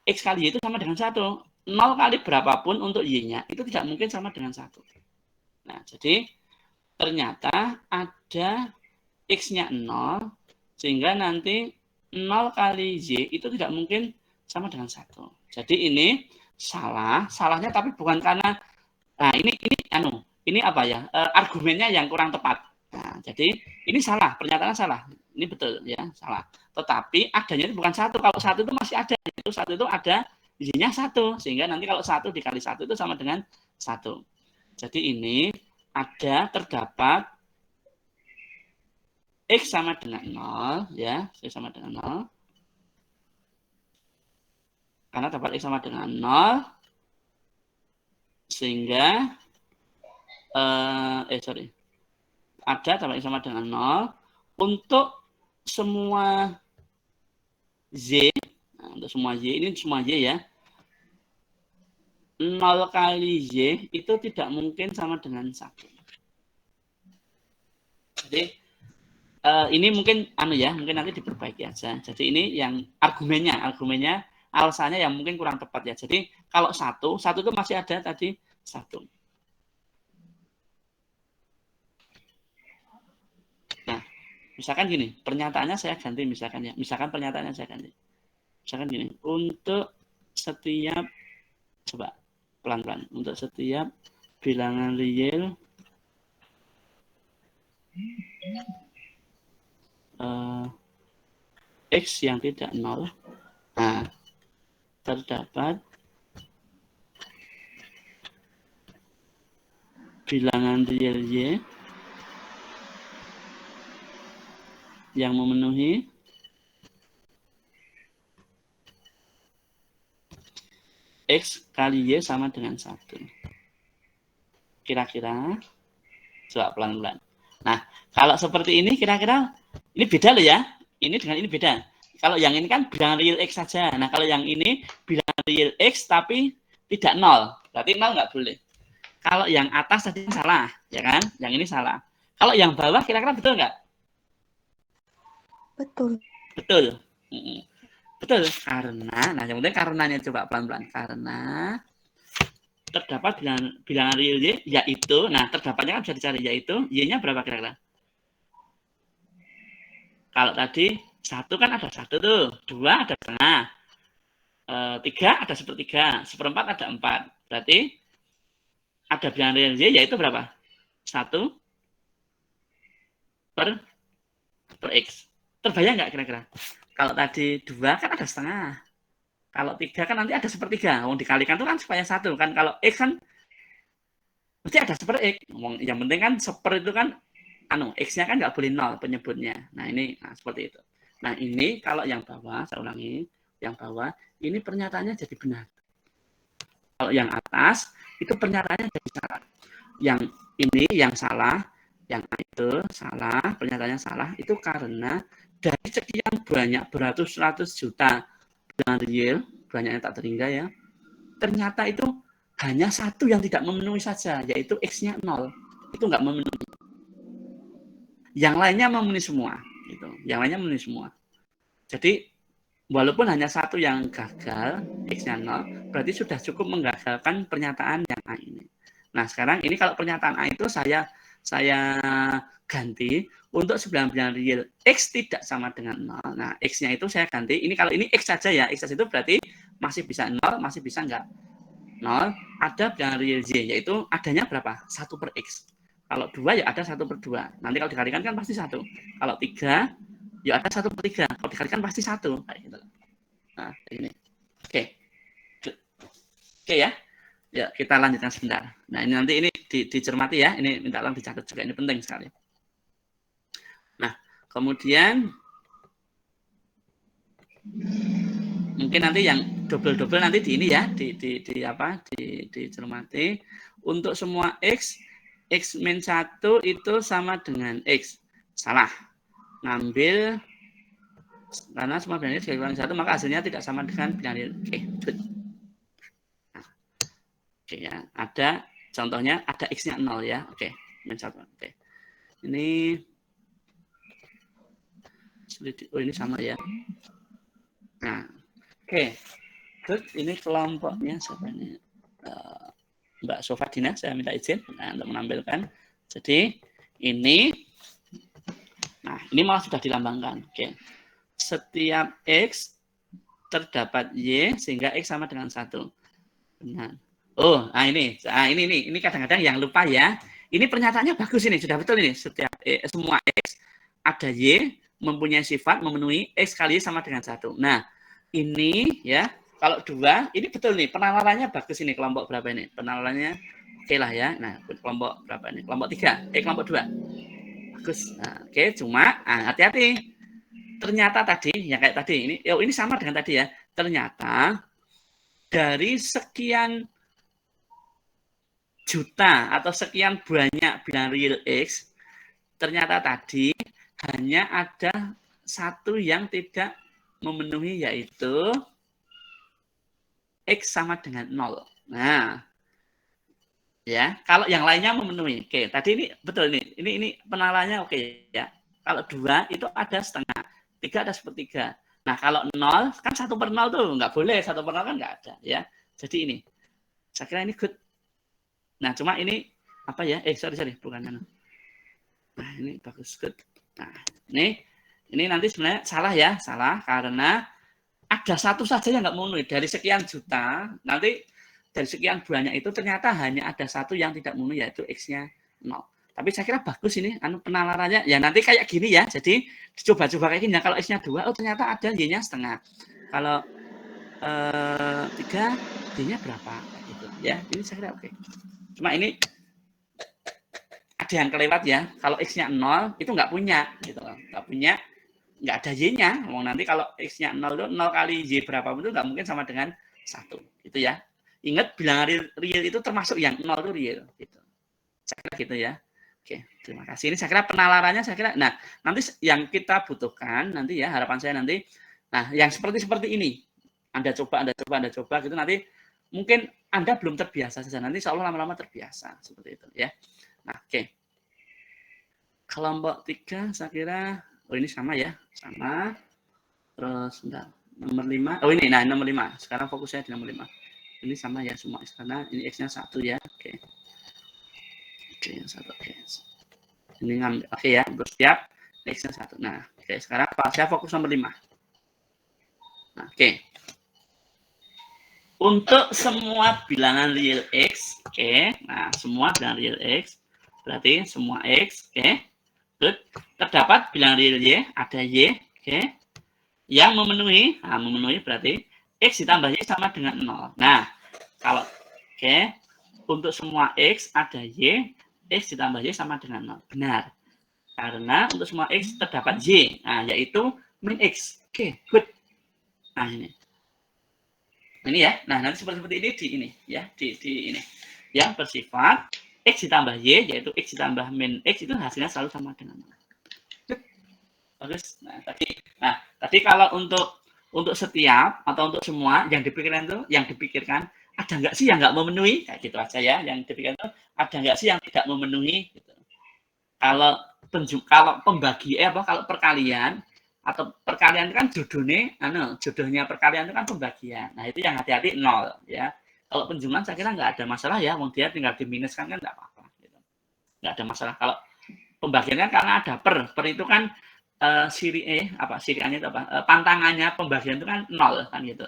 Speaker 1: X kali Y itu sama dengan 1. 0 kali berapapun untuk Y-nya itu tidak mungkin sama dengan 1. Nah, jadi ternyata ada X-nya 0 Sehingga nanti 0 kali Y itu tidak mungkin sama dengan 1. Jadi ini salah, salahnya tapi bukan karena ini apa ya? Argumennya yang kurang tepat. Nah, jadi ini salah, pernyataan salah. Ini betul ya, salah. Tetapi adanya itu bukan 1. Kalau 1 itu masih ada, itu 1 itu ada Y-nya 1, sehingga nanti kalau 1 dikali 1 itu sama dengan 1. Jadi ini terdapat X sama dengan 0 ya, X sama dengan 0. Karena dapat X sama dengan 0 sehingga dapat X sama dengan 0 untuk semua Z. Nah, untuk semua Y, ini semua Y ya. 0 kali Y itu tidak mungkin sama dengan 1. Jadi ini mungkin mungkin nanti diperbaiki aja. Jadi ini yang argumennya alasannya yang mungkin kurang tepat ya. Jadi kalau 1 itu masih ada tadi 1. Nah, misalkan gini, pernyataannya saya ganti misalkan ya. Misalkan pernyataannya saya ganti. Misalkan gini, untuk setiap coba pelan-pelan, untuk setiap bilangan real X yang tidak 0, nah, terdapat bilangan real Y yang memenuhi X kali Y sama dengan 1. Kira-kira, coba pelan-pelan. Nah, kalau seperti ini kira-kira, ini beda loh ya. Ini dengan ini beda. Kalau yang ini kan bilangan real X saja. Nah, kalau yang ini bilangan real X tapi tidak 0. Berarti 0 nggak boleh. Kalau yang atas tadi salah, ya kan? Yang ini salah. Kalau yang bawah kira-kira betul nggak?
Speaker 4: Betul.
Speaker 1: Betul. Betul. Nah yang penting karenanya coba pelan-pelan. Karena terdapat bilangan real Y, yaitu, nah terdapatnya kan bisa dicari, yaitu Y-nya berapa kira-kira? Kalau tadi 1 kan ada 1 tuh, 2 ada setengah, 3 ada 1/3, 1/4 ada 4. Berarti ada bilangan real Y yaitu berapa? 1 per X. Terbayang nggak kira-kira? Kalau tadi 2 kan ada setengah. Kalau 3 kan nanti ada 1/3. Dikalikan itu kan supaya 1 kan. Kalau X kan mesti ada 1/X. Yang penting kan 1 itu kan X-nya kan nggak boleh 0 penyebutnya. Nah ini seperti itu. Nah ini kalau yang bawah, saya ulangi, yang bawah ini pernyataannya jadi benar. Kalau yang atas itu pernyataannya jadi salah. Yang ini yang salah, yang itu salah, pernyataannya salah itu karena dari sekian banyak beratus-ratus juta bilangan real, banyak yang tak terhingga ya, ternyata itu hanya 1 yang tidak memenuhi saja, yaitu X-nya 0. Itu nggak memenuhi. Yang lainnya memenuhi semua. Gitu. Yang lainnya memenuhi semua. Jadi, walaupun hanya 1 yang gagal, X-nya 0, berarti sudah cukup menggagalkan pernyataan yang A ini. Nah, sekarang ini kalau pernyataan A itu saya ganti untuk 9 bilangan real X tidak sama dengan 0. Nah, X-nya itu saya ganti. Ini kalau ini X saja ya. X itu berarti masih bisa 0, masih bisa enggak? 0. Ada bilangan real Y, yaitu adanya berapa? 1 per X. Kalau 2 ya ada 1/2. Nanti kalau dikalikan kan pasti 1. Kalau 3 ya ada 1/3. Kalau dikalikan pasti 1. Kayak gitu. Nah, ini. Oke. Oke ya. Ya, kita lanjutkan sebentar. Nah, ini nanti ini dicermati ya. Ini minta tolong dicatat juga. Ini penting sekali. Nah, kemudian mungkin nanti yang double nanti di ini ya, dicermati. Untuk semua X min 1 itu sama dengan X. Salah. Ngambil karena semua bilangan sebagai bilangan 1 maka hasilnya tidak sama dengan bilangan. Oke, good. Oke ya, ada contohnya ada X-nya 0 ya. Oke, min 1. Oke. Ini ini sama ya. Nah, oke. Good, ini kelompoknya siapa ini? Mbak Sofadina, saya minta izin untuk menampilkan. Jadi, ini Nah, ini malah sudah dilambangkan. Oke. Setiap X terdapat Y sehingga X sama dengan 1. Benar. Oh, ini kadang-kadang yang lupa ya. Ini pernyataannya bagus ini, sudah betul ini. Setiap semua X ada Y mempunyai sifat memenuhi X kali Y sama dengan 1. Nah, ini ya, kalau 2, ini betul nih, penalarannya bagus ini, kelompok berapa ini? Penalarannya oke lah ya. Nah, kelompok berapa ini? Kelompok 3, kelompok 2. Bagus. Nah, oke, cuma hati-hati. Ternyata tadi, ya kayak tadi, ini sama dengan tadi ya. Ternyata dari sekian juta atau sekian banyak bilangan real X, ternyata tadi hanya ada satu yang tidak memenuhi, yaitu X sama dengan 0. Nah, ya, kalau yang lainnya memenuhi. Oke, tadi ini betul ini penalarannya oke ya. Kalau 2 itu ada setengah, 3 ada sepertiga. Nah, kalau 0 kan 1/0 tuh nggak boleh, 1/0 kan nggak ada ya. Jadi ini, saya kira ini good. Nah, cuma ini apa ya? Sorry, bukan. Nah, ini bagus, good. Nah, ini nanti sebenarnya salah karena ada satu saja yang nggak memenuhi dari sekian juta. Nanti dari sekian banyak itu ternyata hanya ada satu yang tidak memenuhi, yaitu X-nya 0. Tapi saya kira bagus ini penalarannya. Ya nanti kayak gini ya. Jadi dicoba-coba kayak gini ya. Kalau X-nya 2, oh ternyata ada Y-nya setengah. Kalau 3, D-nya berapa? Gitu. Ya, ini saya kira oke. Cuma ini ada yang kelewat ya. Kalau X-nya 0 itu nggak punya, gitu. Nggak punya, nggak ada Y-nya. Nanti kalau X-nya 0 itu 0 kali Y berapapun itu nggak mungkin sama dengan 1. Gitu ya. Ingat bilangan real itu termasuk yang 0 itu real. Gitu. Saya kira gitu ya. Oke, terima kasih. Ini saya kira penalarannya saya kira. Nah, nanti yang kita butuhkan nanti ya, harapan saya nanti. Nah, yang seperti ini. Anda coba gitu nanti mungkin Anda belum terbiasa saja. Nanti insya Allah lama-lama terbiasa seperti itu ya. Nah, oke. Kelompok 3 saya kira ini sama ya, sama. Terus bentar. Nomor 5. Oh ini, nah nomor 5. Sekarang fokusnya di nomor 5. Ini sama ya semua karena ini X-nya 1 ya. Oke. Oke, yang 1. Oke. Ini ngambil. Oke ya, bersiap. X-nya 1. Nah, oke, sekarang saya fokus nomor 5. Nah, oke. Untuk semua bilangan real X, oke. Nah, semua bilangan real X berarti semua X, oke. Good. Terdapat bilangan real Y, ada Y, oke. Yang memenuhi, memenuhi berarti X ditambah Y sama dengan 0. Nah, kalau oke, untuk semua X ada Y, X ditambah Y sama dengan 0. Benar. Karena untuk semua X terdapat Y, yaitu min X. Oke, good. Nah, ini ya. Nah, nanti seperti ini di ini ya, di ini. Yang bersifat X ditambah Y, yaitu X ditambah min X itu hasilnya selalu sama dengan 0. Bagus. Nah, tadi kalau untuk setiap atau untuk semua yang dipikirkan ada nggak sih yang nggak memenuhi? Kayak gitu aja ya. Yang dipikirkan itu ada nggak sih yang tidak memenuhi? Gitu. Kalau pembagi kalau perkalian atau perkalian itu kan jodohnya perkalian itu kan pembagian. Nah, itu yang hati-hati 0 ya. Kalau penjumlahan saya kira nggak ada masalah ya. Dia tinggal diminuskan kan nggak apa-apa. Gitu. Nggak ada masalah. Kalau pembagian kan karena ada per itu kan siriannya itu apa? Pantangannya pembagian itu kan 0 kan gitu.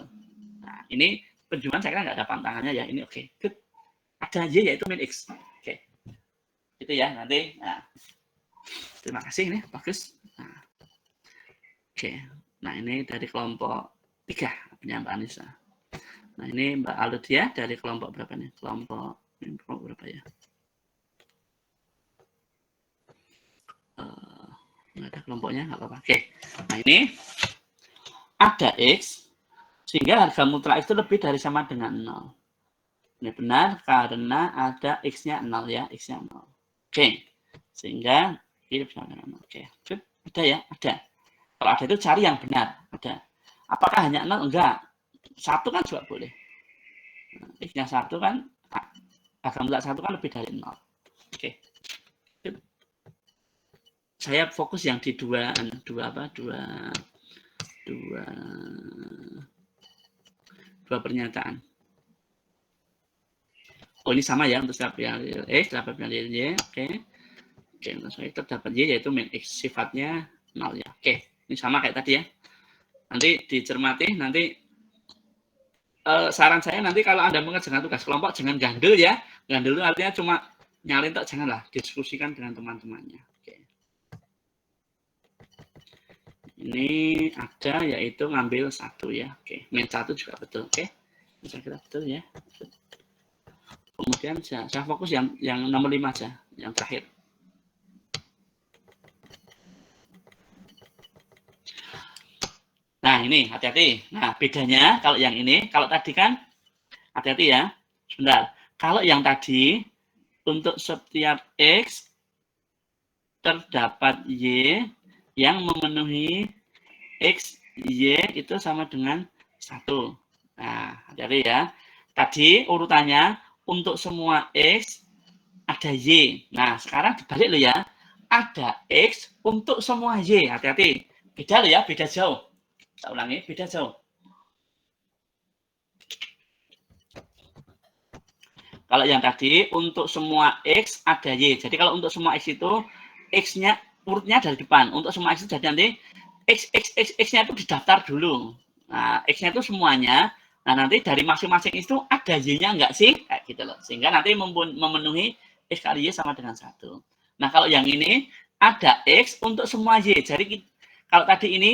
Speaker 1: Nah, ini penjumlahan saya kira nggak ada pantangannya ya. Ini oke. Good. Ada Y yaitu min X. Oke. Itu ya nanti. Nah, terima kasih ini bagus. Nah, oke. Nah, ini dari kelompok 3 punya Mbak Anissa. Nah, ini Mbak Aludia dari kelompok berapa nih? Kelompok berapa ya? Nggak ada kelompoknya, nggak apa-apa. Oke. Nah, ini ada X sehingga harga mutlak itu lebih dari sama dengan 0. Ini benar karena ada X-nya 0 ya, X-nya 0. Oke. Sehingga ini benar dengan 0. Oke. Ada ya, ada. Kalau ada itu cari yang benar, ada. Apakah hanya 0? Enggak. 1 kan juga boleh. X-nya 1 kan harga mutlak 1 kan lebih dari 0. Oke. Saya fokus yang di dua pernyataan. Oh, ini sama ya untuk setiap real X, setiap real Y. Oke. Oke, terdapat Y yaitu min X sifatnya 0 ya. Oke, ini sama kayak tadi ya. Nanti dicermati, nanti saran saya nanti kalau Anda mengerjakan tugas kelompok jangan gandel ya. Gandel itu artinya cuma nyalin tak, janganlah, diskusikan dengan teman-temannya. Oke. Ini ada yaitu ngambil 1 ya. Oke, min 1 juga betul. Oke. Saya kira betul ya. Kemudian saya fokus yang nomor 5 aja, yang terakhir. Nah, ini hati-hati. Nah, bedanya kalau yang ini, kalau tadi kan hati-hati ya. Sebentar. Kalau yang tadi untuk setiap X terdapat Y yang memenuhi X, Y itu sama dengan 1. Nah, hati-hati ya. Tadi urutannya untuk semua X ada Y. Nah, sekarang dibalik loh ya. Ada X untuk semua Y. Hati-hati. Beda loh ya, beda jauh. Saya ulangi, beda jauh. Kalau yang tadi untuk semua X ada Y. Jadi kalau untuk semua X itu X-nya urutnya dari depan. Untuk semua X itu jadi nanti X-nya itu didaftar dulu. Nah, X-nya itu semuanya. Nah, nanti dari masing-masing itu ada Y-nya enggak sih? Kayak gitu loh. Sehingga nanti memenuhi X kali Y sama dengan 1. Nah, kalau yang ini ada X untuk semua Y. Jadi kalau tadi ini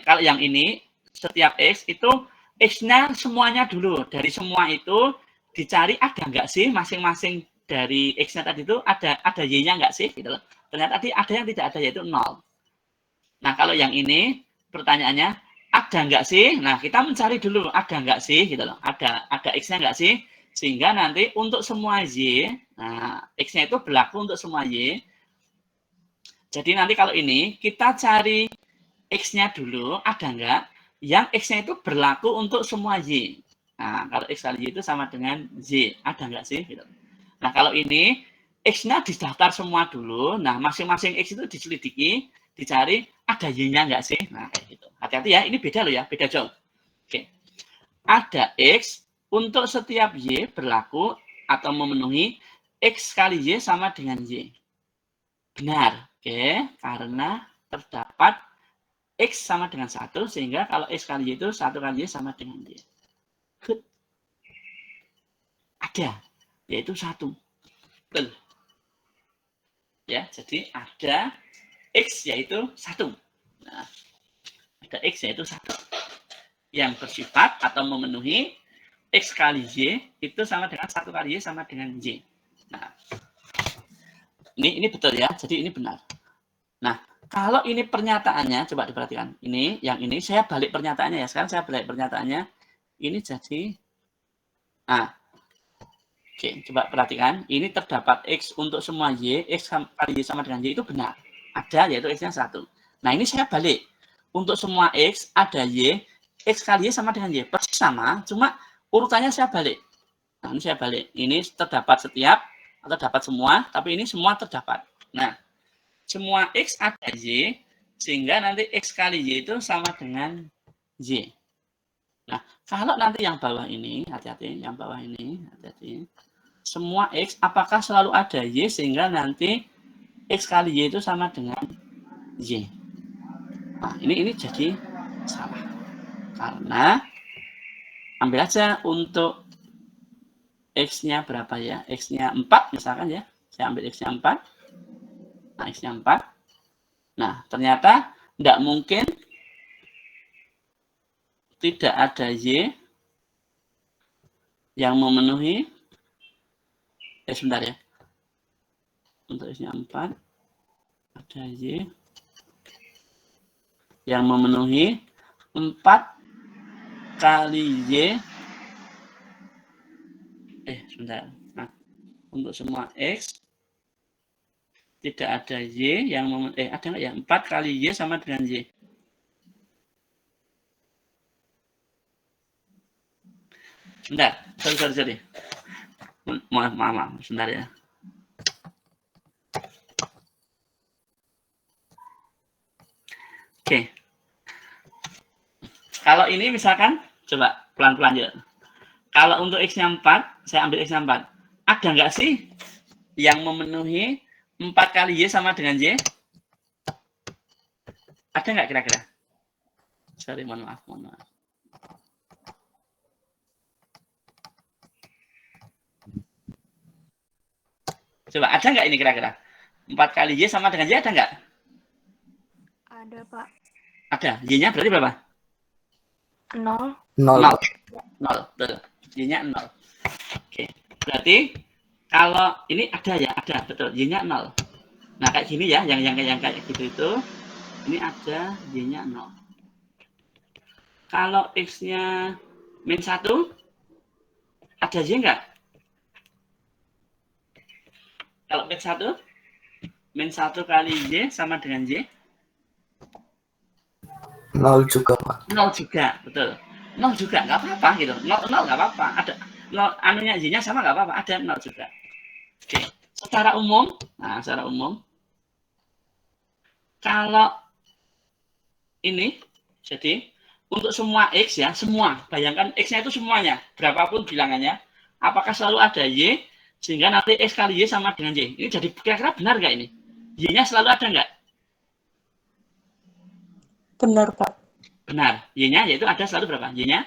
Speaker 1: kalau yang ini setiap X itu X-nya semuanya dulu. Dari semua itu dicari ada nggak sih masing-masing dari X-nya tadi itu ada Y-nya nggak sih? Gitu loh. Ternyata tadi ada yang tidak ada yaitu 0. Nah, kalau yang ini pertanyaannya ada nggak sih? Nah, kita mencari dulu ada nggak sih? Gitu loh. Ada X-nya nggak sih? Sehingga nanti untuk semua Y, nah X-nya itu berlaku untuk semua Y. Jadi nanti kalau ini kita cari X-nya dulu, ada nggak? Yang X-nya itu berlaku untuk semua Y. Nah, kalau X kali Y itu sama dengan Y. Ada nggak sih? Gitu. Nah, kalau ini, X-nya didaftar semua dulu. Nah, masing-masing X itu diselidiki, dicari, ada Y-nya nggak sih? Nah, kayak gitu. Hati-hati ya, ini beda loh ya, beda jauh. Oke. Ada X untuk setiap Y berlaku atau memenuhi X kali Y sama dengan Y. Benar. Oke, karena terdapat X sama dengan 1, sehingga kalau X kali Y itu 1 kali Y sama dengan Y. Ada, yaitu 1. Betul. Ya, jadi ada X yaitu 1. Nah, ada X yaitu 1. Yang bersifat atau memenuhi X kali Y itu sama dengan 1 kali Y sama dengan Y. Nah, ini betul ya, jadi ini benar. Nah, kalau ini pernyataannya, coba diperhatikan. Ini, yang ini, saya balik pernyataannya ya. Sekarang saya balik pernyataannya. Ini jadi, nah, oke, coba perhatikan. Ini terdapat X untuk semua Y, X kali Y sama dengan Y itu benar. Ada, yaitu X-nya 1. Nah, ini saya balik. Untuk semua X, ada Y, X kali Y sama dengan Y. Persis sama, cuma urutannya saya balik. Nah, ini saya balik. Ini terdapat setiap, atau terdapat semua, tapi ini semua terdapat. Nah, semua X ada Y, sehingga nanti X kali Y itu sama dengan Y. Nah, kalau nanti yang bawah ini, hati-hati, yang bawah ini, hati-hati. Semua X, apakah selalu ada Y, sehingga nanti X kali Y itu sama dengan Y. Nah, ini jadi salah. Karena, ambil aja untuk X-nya berapa ya? X-nya 4 misalkan ya. Saya ambil X-nya 4. Nah, X-nya 4. Nah, ternyata tidak mungkin tidak ada Y yang memenuhi, sebentar ya. Untuk X-nya 4, ada Y yang memenuhi 4 kali Y. Sebentar. Nah, untuk semua X, tidak ada Y yang ada nggak ya? 4 kali Y sama dengan Y. Sebentar, sorry. Maaf, sebentar ya. Oke. Kalau ini misalkan, coba pelan-pelan ya. Kalau untuk X-nya 4, saya ambil X-nya 4. Ada nggak sih yang memenuhi 4 kali Y sama dengan Y? Ada nggak kira-kira? Sorry, mohon maaf. Coba, ada nggak ini kira-kira? 4 kali Y sama dengan Y ada nggak?
Speaker 2: Ada, Pak.
Speaker 1: Ada. Y-nya berarti berapa?
Speaker 2: 0.
Speaker 1: 0. Betul. Y-nya 0. Oke. Berarti kalau ini ada ya, ada. Betul. Y-nya 0. Nah, kayak gini ya, yang kayak gitu itu. Ini ada Y-nya 0. Kalau X-nya min 1, ada Y nggak? Kalau min 1 kali Y sama dengan Y?
Speaker 3: 0 juga, Pak.
Speaker 1: 0 juga, betul. 0 juga, nggak apa-apa gitu. 0 nggak apa-apa. Ada 0, anunya Y-nya sama nggak apa-apa. Ada 0 juga. Oke. Secara umum, kalau ini, jadi untuk semua X ya, semua. Bayangkan X-nya itu semuanya. Berapapun bilangannya. Apakah selalu ada Y, sehingga nanti X kali Y sama dengan Y. Ini jadi kira-kira benar nggak ini? Y-nya selalu ada nggak?
Speaker 4: Benar, Pak.
Speaker 1: Benar. Y-nya yaitu ada selalu berapa? Y-nya?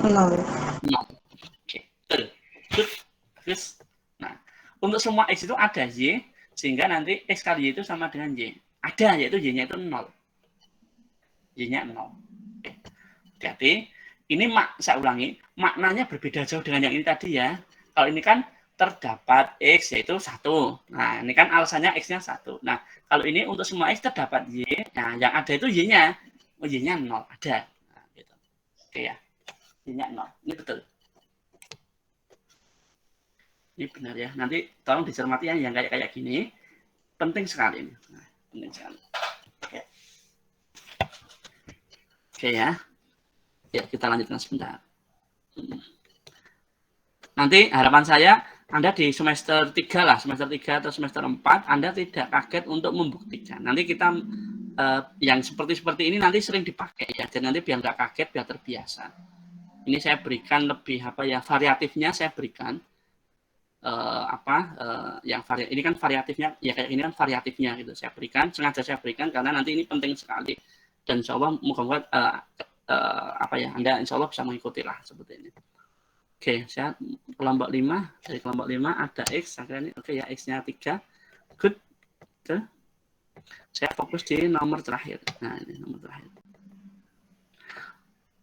Speaker 4: 0.
Speaker 1: 0. Oke. Good. Terus, nah, untuk semua X itu ada Y, sehingga nanti X kali Y itu sama dengan Y. Ada, yaitu Y-nya itu 0. Y-nya 0. Oke. Hati-hati. Ini saya ulangi, maknanya berbeda jauh dengan yang ini tadi ya. Kalau ini kan terdapat X yaitu 1. Nah, ini kan alasannya X-nya 1. Nah, kalau ini untuk semua X terdapat Y, nah yang ada itu Y-nya. Oh, Y-nya 0. Ada. Nah, gitu. Oke ya. Y-nya 0. Ini betul. Ini benar ya. Nanti tolong dicermati ya, yang kayak gini. Penting sekali ini. Nah, penting sekali. Oke ya. Ya, kita lanjutkan sebentar. Nanti harapan saya Anda di semester 3 lah, semester 3 atau semester 4, Anda tidak kaget untuk membuktikan. Nanti kita yang seperti ini nanti sering dipakai ya. Jadi nanti biar nggak kaget, biar terbiasa. Ini saya berikan lebih variatifnya saya berikan. Yang ini kan variatifnya ya, kayak ini kan variatifnya gitu. Sengaja saya berikan karena nanti ini penting sekali. Dan insya Allah moga-moga Anda insya Allah bisa mengikuti lah seperti ini. Oke, saya kelompok 5. Dari kelompok 5 ada X. Akhirnya oke ya, X-nya 3. Good. Oke. Saya fokus di nomor terakhir. Nah, ini nomor terakhir.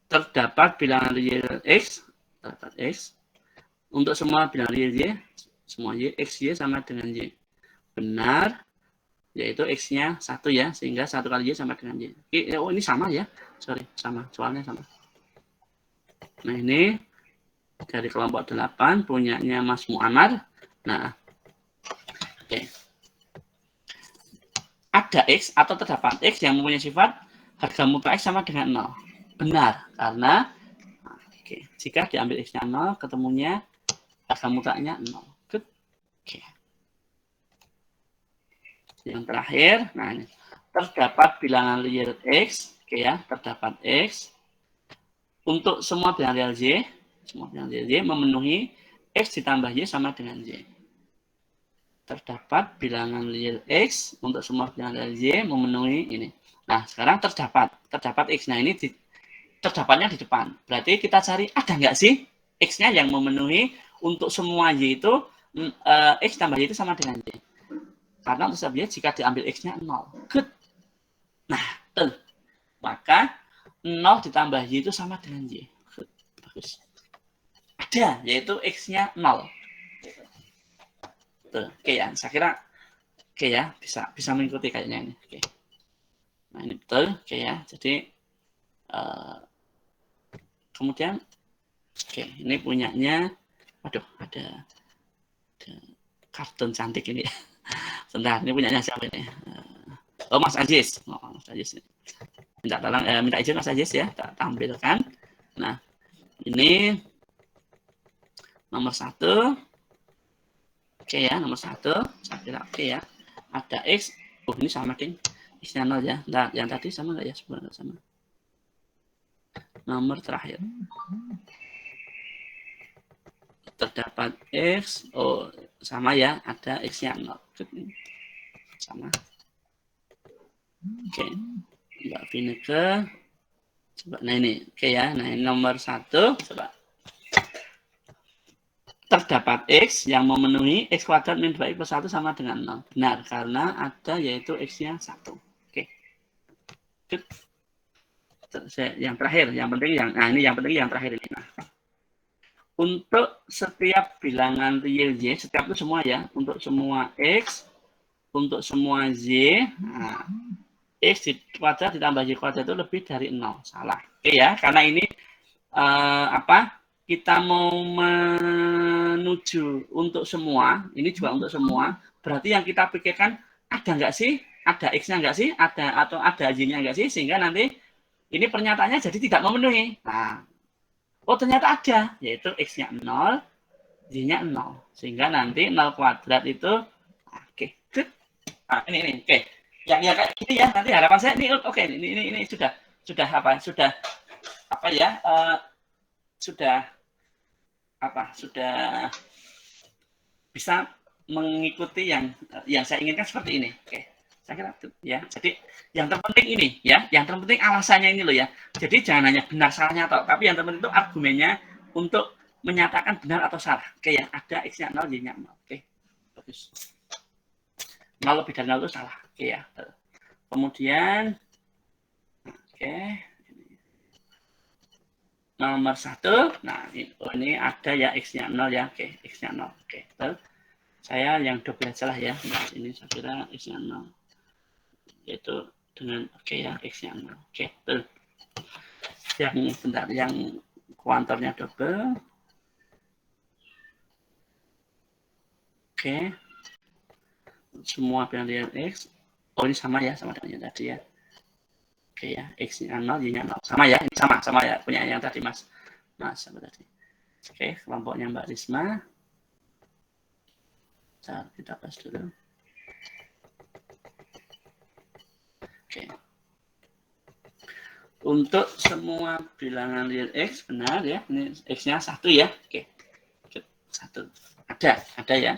Speaker 1: Terdapat bilangan real X. Terdapat X. Untuk semua bilangan real Y. Semua Y, X, Y sama dengan Y. Benar. Yaitu X-nya 1 ya. Sehingga 1 kali Y sama dengan Y. Oh, ini sama ya. Sorry, sama. Soalnya sama. Nah, ini dari kelompok 8 punyanya Mas Muammar. Nah, oke. Ada X atau terdapat X yang mempunyai sifat harga mutlak X sama dengan 0. Benar, karena jika diambil X-nya 0, ketemunya harga mutlaknya 0. Good. Oke. Yang terakhir, nah ini. Terdapat bilangan real X, oke ya, terdapat X untuk semua bilangan real Y. Semua bilangan real Y memenuhi X ditambah Y sama dengan Y. Terdapat bilangan real X untuk semua bilangan real Y memenuhi ini. Nah, sekarang terdapat X. Nah, ini terdapatnya di depan. Berarti kita cari ada nggak sih X-nya yang memenuhi untuk semua Y itu X tambah Y itu sama dengan Y. Karena untuk setiap Y jika diambil X-nya 0. Good. Nah, betul. Maka 0 ditambah Y itu sama dengan Y. Good. Bagus. Ada, yaitu X-nya 0. Tuh, oke ya, saya kira oke ya, bisa mengikuti kayaknya ini. Oke. Nah, ini betul, oke ya. Jadi kemudian oke, ini punyanya waduh, ada kartun cantik ini. Sebentar, ini punyanya siapa ini? Oh, Mas Aziz. Oh, Mas Aziz. Minta izin Mas Aziz ya, kita tampilkan. Nah, ini nomor 1. Oke ya, nomor 1. Saya kira oke ya. Ada X. Oh, ini sama ding. X-nya 0 ya. Nah, yang tadi sama nggak ya? Sebenarnya sama. Nomor terakhir. terdapat X, oh sama ya, ada X-nya 0. Sama. Oke, Mbak Vineke. Coba, nah ini, oke ya, nah ini nomor 1, coba. Terdapat X yang memenuhi X kuadrat min 2X plus 1 sama dengan 0. Benar, karena ada yaitu X-nya 1. Oke. Yang terakhir, yang penting nah ini yang penting yang terakhir ini. Nah, untuk setiap bilangan real Y, setiap itu semua ya, untuk semua X, untuk semua Y, nah, X kuadrat ditambah Y kuadrat itu lebih dari 0. Salah. Oke ya, karena ini kita mau menuju untuk semua, ini juga untuk semua, berarti yang kita pikirkan ada nggak sih, ada X-nya nggak sih, ada atau ada Y-nya nggak sih, sehingga nanti ini pernyataannya jadi tidak memenuhi. Nah, oh ternyata ada, yaitu X-nya 0, Y-nya 0. Sehingga nanti 0 kuadrat itu, oke. Nah, ini, oke. Yang kayak gini ya, nanti harapan saya ini, oke, ini sudah bisa mengikuti yang saya inginkan seperti ini. Oke. Saya kira ya. Jadi yang terpenting ini ya, yang terpenting alasannya ini loh ya. Jadi jangan hanya benar salahnya tapi yang terpenting itu argumennya untuk menyatakan benar atau salah. Oke ya, ada X-nya 0, Y-nya 0. Oke. Bagus. 0 lebih dari 0 itu salah. Oke ya. Kemudian oke. Nomor 1. Nah, ini ada ya X-nya 0 ya. Oke, X-nya 0. Oke. Terus saya yang double aja lah ya. Nah, ini saya kira X-nya 0. Yaitu dengan oke ya, X-nya 0. Oke. Terus yang kuantornya double. Oke. Semua bilangan X. Oh, ini sama ya, sama dengan yang tadi ya. Oke ya, X-nya 0, Y-nya 0. Sama ya, ini sama ya, punya yang tadi Mas sama tadi. Oke, kelompoknya Mbak Risma. Kita bahas dulu. Oke. Untuk semua bilangan real X, benar ya, ini X-nya 1 ya. Oke, 1. Ada ya.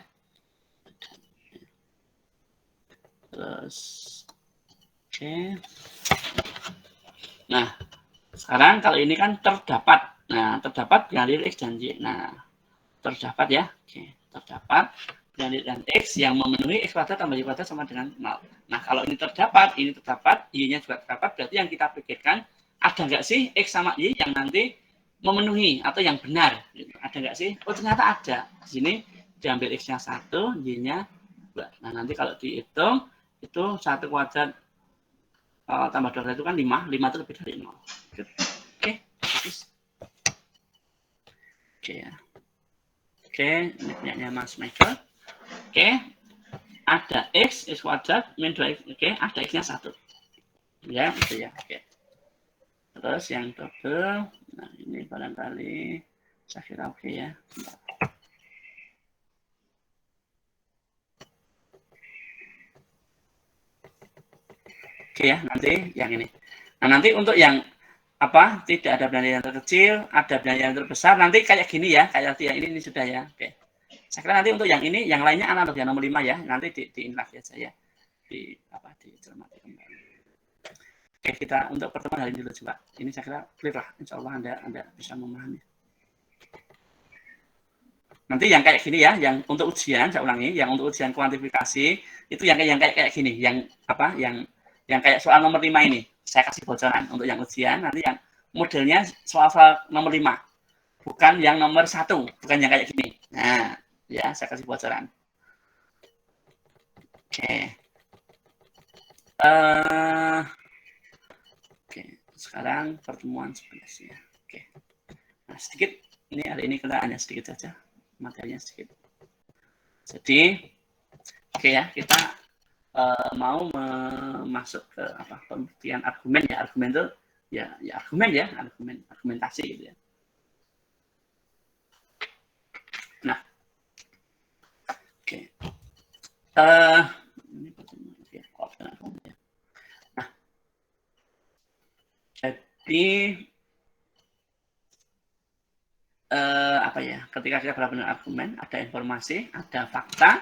Speaker 1: Terus, oke. Nah, sekarang kalau ini kan terdapat. Nah, terdapat bilangan real X dan Y. Nah, terdapat ya. Oke, terdapat bilangan dan X yang memenuhi X kuadrat tambah Y kuadrat sama dengan 0. Nah, kalau ini terdapat, Y-nya juga terdapat, berarti yang kita pikirkan, ada nggak sih X sama Y yang nanti memenuhi atau yang benar? Ada nggak sih? Oh, ternyata ada. Di sini diambil X-nya 1, Y-nya 2. Nah, nanti kalau dihitung, itu 1 kuadrat tambah 2 kuadrat itu kan 5. 5 itu lebih dari 0. Oke, bagus. Oke ya. Oke, ini punyanya Mas Michael. Oke, ada X kuadrat min 2X. Oke, ada X-nya 1. Ya, itu ya. Oke. Terus yang double, nah ini barangkali saya kira oke ya. Oke ya, nanti yang ini. Nah, nanti untuk yang tidak ada bilangan yang terkecil, ada bilangan yang terbesar, nanti kayak gini ya, kayak yang ini sudah ya. Oke. Saya kira nanti untuk yang ini, yang lainnya analog yang nomor 5 ya, nanti diinlak ya saya. Dicermati kembali. Oke, kita untuk pertemuan hari ini dulu coba. Ini saya kira clear lah, insya Allah Anda bisa memahami. Nanti yang kayak gini ya, yang untuk ujian, saya ulangi, yang untuk ujian kuantifikasi, itu yang kayak gini, yang kayak soal nomor 5 ini. Saya kasih bocoran untuk yang ujian, nanti yang modelnya soal nomor 5. Bukan yang nomor 1, bukan yang kayak gini. Nah, ya, saya kasih bocoran. Oke. Oke, sekarang pertemuan 11 ya. Oke. Nah, sedikit ini hari ini kita hanya sedikit saja materinya sedikit. Jadi, oke ya, kita mau masuk ke pembuktian argumen ya. Argumen itu ya argumen ya, argumentasi gitu ya. Nah, oke. Ini nah, jadi apa ya? Ketika kita berhadapan dengan argumen, ada informasi, ada fakta,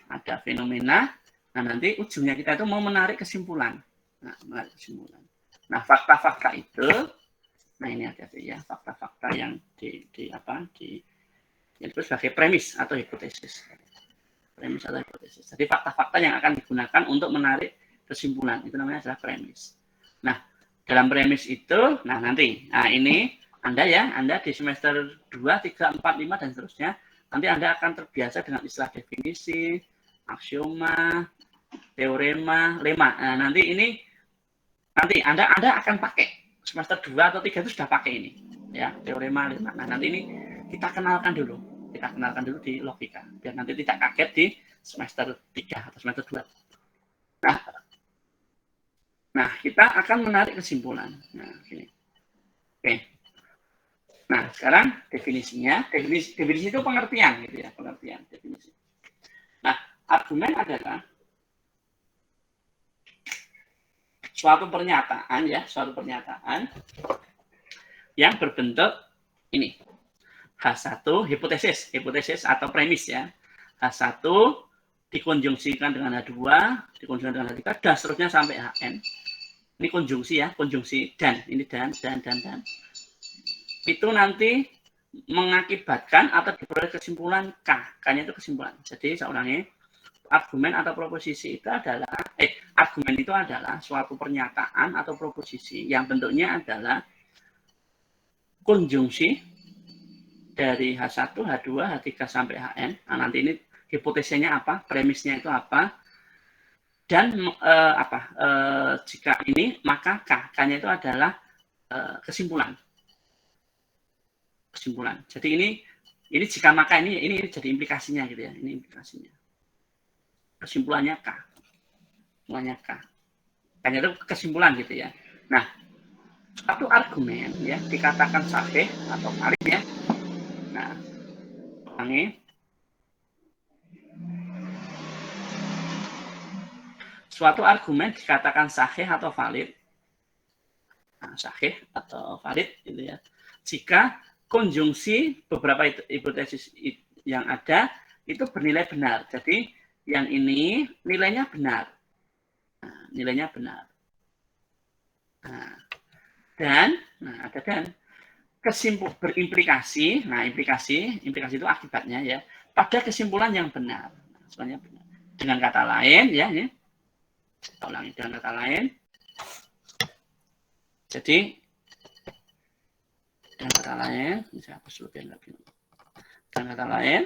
Speaker 1: ada fenomena. Nah, nanti ujungnya kita itu mau menarik kesimpulan. Nah, fakta-fakta itu, nah ini ada ya, fakta-fakta yang yang itu sebagai premis atau hipotesis. Premis atau hipotesis. Jadi fakta-fakta yang akan digunakan untuk menarik kesimpulan itu namanya adalah premis. Nah, dalam premis itu, nah nanti, nah ini Anda di semester 2, 3, 4, 5 dan seterusnya, nanti Anda akan terbiasa dengan istilah definisi, aksioma, teorema, lema. Nah, nanti Anda akan pakai semester 2 atau 3 itu sudah pakai ini, ya, teorema, lema. Nah, nanti ini kita kenalkan dulu di logika biar nanti tidak kaget di semester 3 atau semester 2. Nah, kita akan menarik kesimpulan. Nah, gini. Oke. Nah, sekarang definisinya, definisi itu pengertian gitu ya, pengertian definisi. Nah, argumen adalah suatu pernyataan yang berbentuk ini. H1 hipotesis atau premis ya. H1 dikonjungsikan dengan H2, dikonjungsikan dengan H3 dan seterusnya sampai Hn. Ini konjungsi ya, konjungsi dan ini dan. Itu nanti mengakibatkan atau diperoleh kesimpulan K. K-nya itu kesimpulan. Jadi saya ulangi, argumen atau proposisi itu adalah argumen itu adalah suatu pernyataan atau proposisi yang bentuknya adalah konjungsi dari H1, H2, H3 sampai Hn. Nah, nanti ini hipotesisnya apa, premisnya itu apa, dan jika ini maka K-nya itu adalah kesimpulan. Jadi ini jika maka ini jadi implikasinya gitu ya, ini implikasinya. Kesimpulannya K. K-nya itu kesimpulan gitu ya. Nah, satu argumen ya dikatakan sahih atau valid ya. Nah, ulangi. Suatu argumen dikatakan sahih atau valid. Nah, sahih atau valid gitu ya. Jika konjungsi beberapa hipotesis yang ada itu bernilai benar. Jadi yang ini nilainya benar. Nah, nilainya benar. Nah, ada dan berimplikasi. Nah, implikasi itu akibatnya ya pada kesimpulan yang benar. Sebenarnya benar. Dengan kata lain ya ini. Ulangi dengan kata lain. Jadi dengan kata lain, saya hapus dulu biar nggak bingung. Dengan kata lain,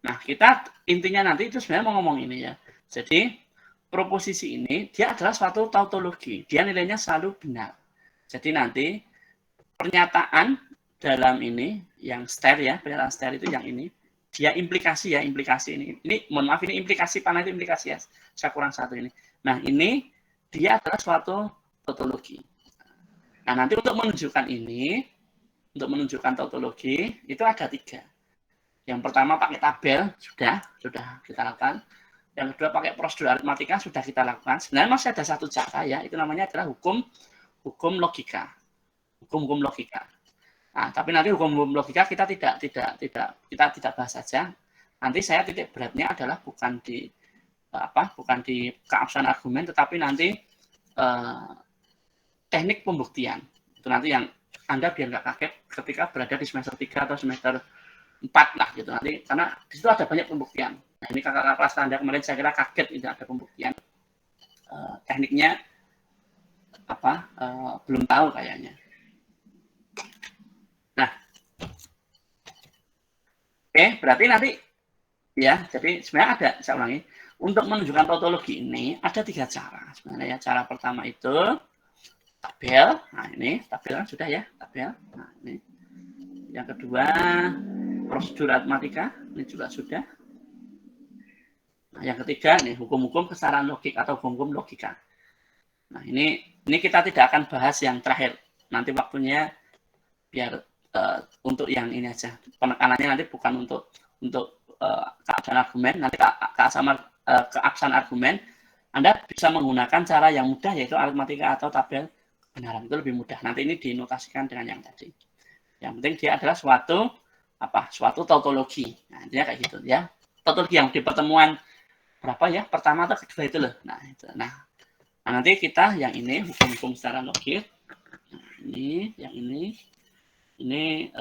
Speaker 1: nah kita intinya nanti itu sebenarnya mau ngomong ini ya. Jadi proposisi ini dia adalah suatu tautologi, dia nilainya selalu benar. Jadi nanti pernyataan dalam ini yang ster ya, pernyataan ster itu yang ini, dia implikasi ini. Ini mohon maaf ini implikasi panah itu implikasi ya. Saya kurang satu ini. Nah, ini dia adalah suatu tautologi. Nah, nanti untuk menunjukkan tautologi itu ada 3. Yang pertama pakai tabel sudah kita lakukan. Yang kedua pakai prosedur aritmatika sudah kita lakukan. Sebenarnya masih ada satu cara ya, itu namanya adalah hukum logika. Hukum logika. Nah, tapi nanti hukum logika kita tidak bahas saja. Nanti saya titik beratnya adalah bukan di keabsahan argumen, tetapi nanti teknik pembuktian. Itu nanti yang Anda biar nggak kaget ketika berada di semester 3 atau semester 4 lah gitu nanti, karena di situ ada banyak pembuktian. Nah, ini kakak kelas Anda kemarin saya kira kaget tidak ada pembuktian. Tekniknya belum tahu kayaknya. Nah, oke, berarti nanti ya, jadi sebenarnya ada, saya ulangi, untuk menunjukkan tautologi ini ada 3 cara sebenarnya. Cara pertama itu tabel. Nah, ini tabel sudah ya, tabel. Nah, ini. Yang kedua prosedur aritmatika, ini juga sudah. Nah, yang ketiga nih hukum-hukum kesetaraan logik atau hukum logika. Nah, ini kita tidak akan bahas yang terakhir. Nanti waktunya biar untuk yang ini aja. Penekanannya nanti bukan untuk keabsahan argumen, nanti keabsahan argumen Anda bisa menggunakan cara yang mudah yaitu aritmatika atau tabel kebenaran, itu lebih mudah. Nanti ini dinotasikan dengan yang tadi. Yang penting dia adalah suatu tautologi. Nah, intinya kayak gitu ya. Tautologi yang di pertemuan berapa ya? Pertama atau kedua itu loh. Nah, itu. Nah, nanti kita yang ini hukum-hukum secara logis. Nah, ini yang ini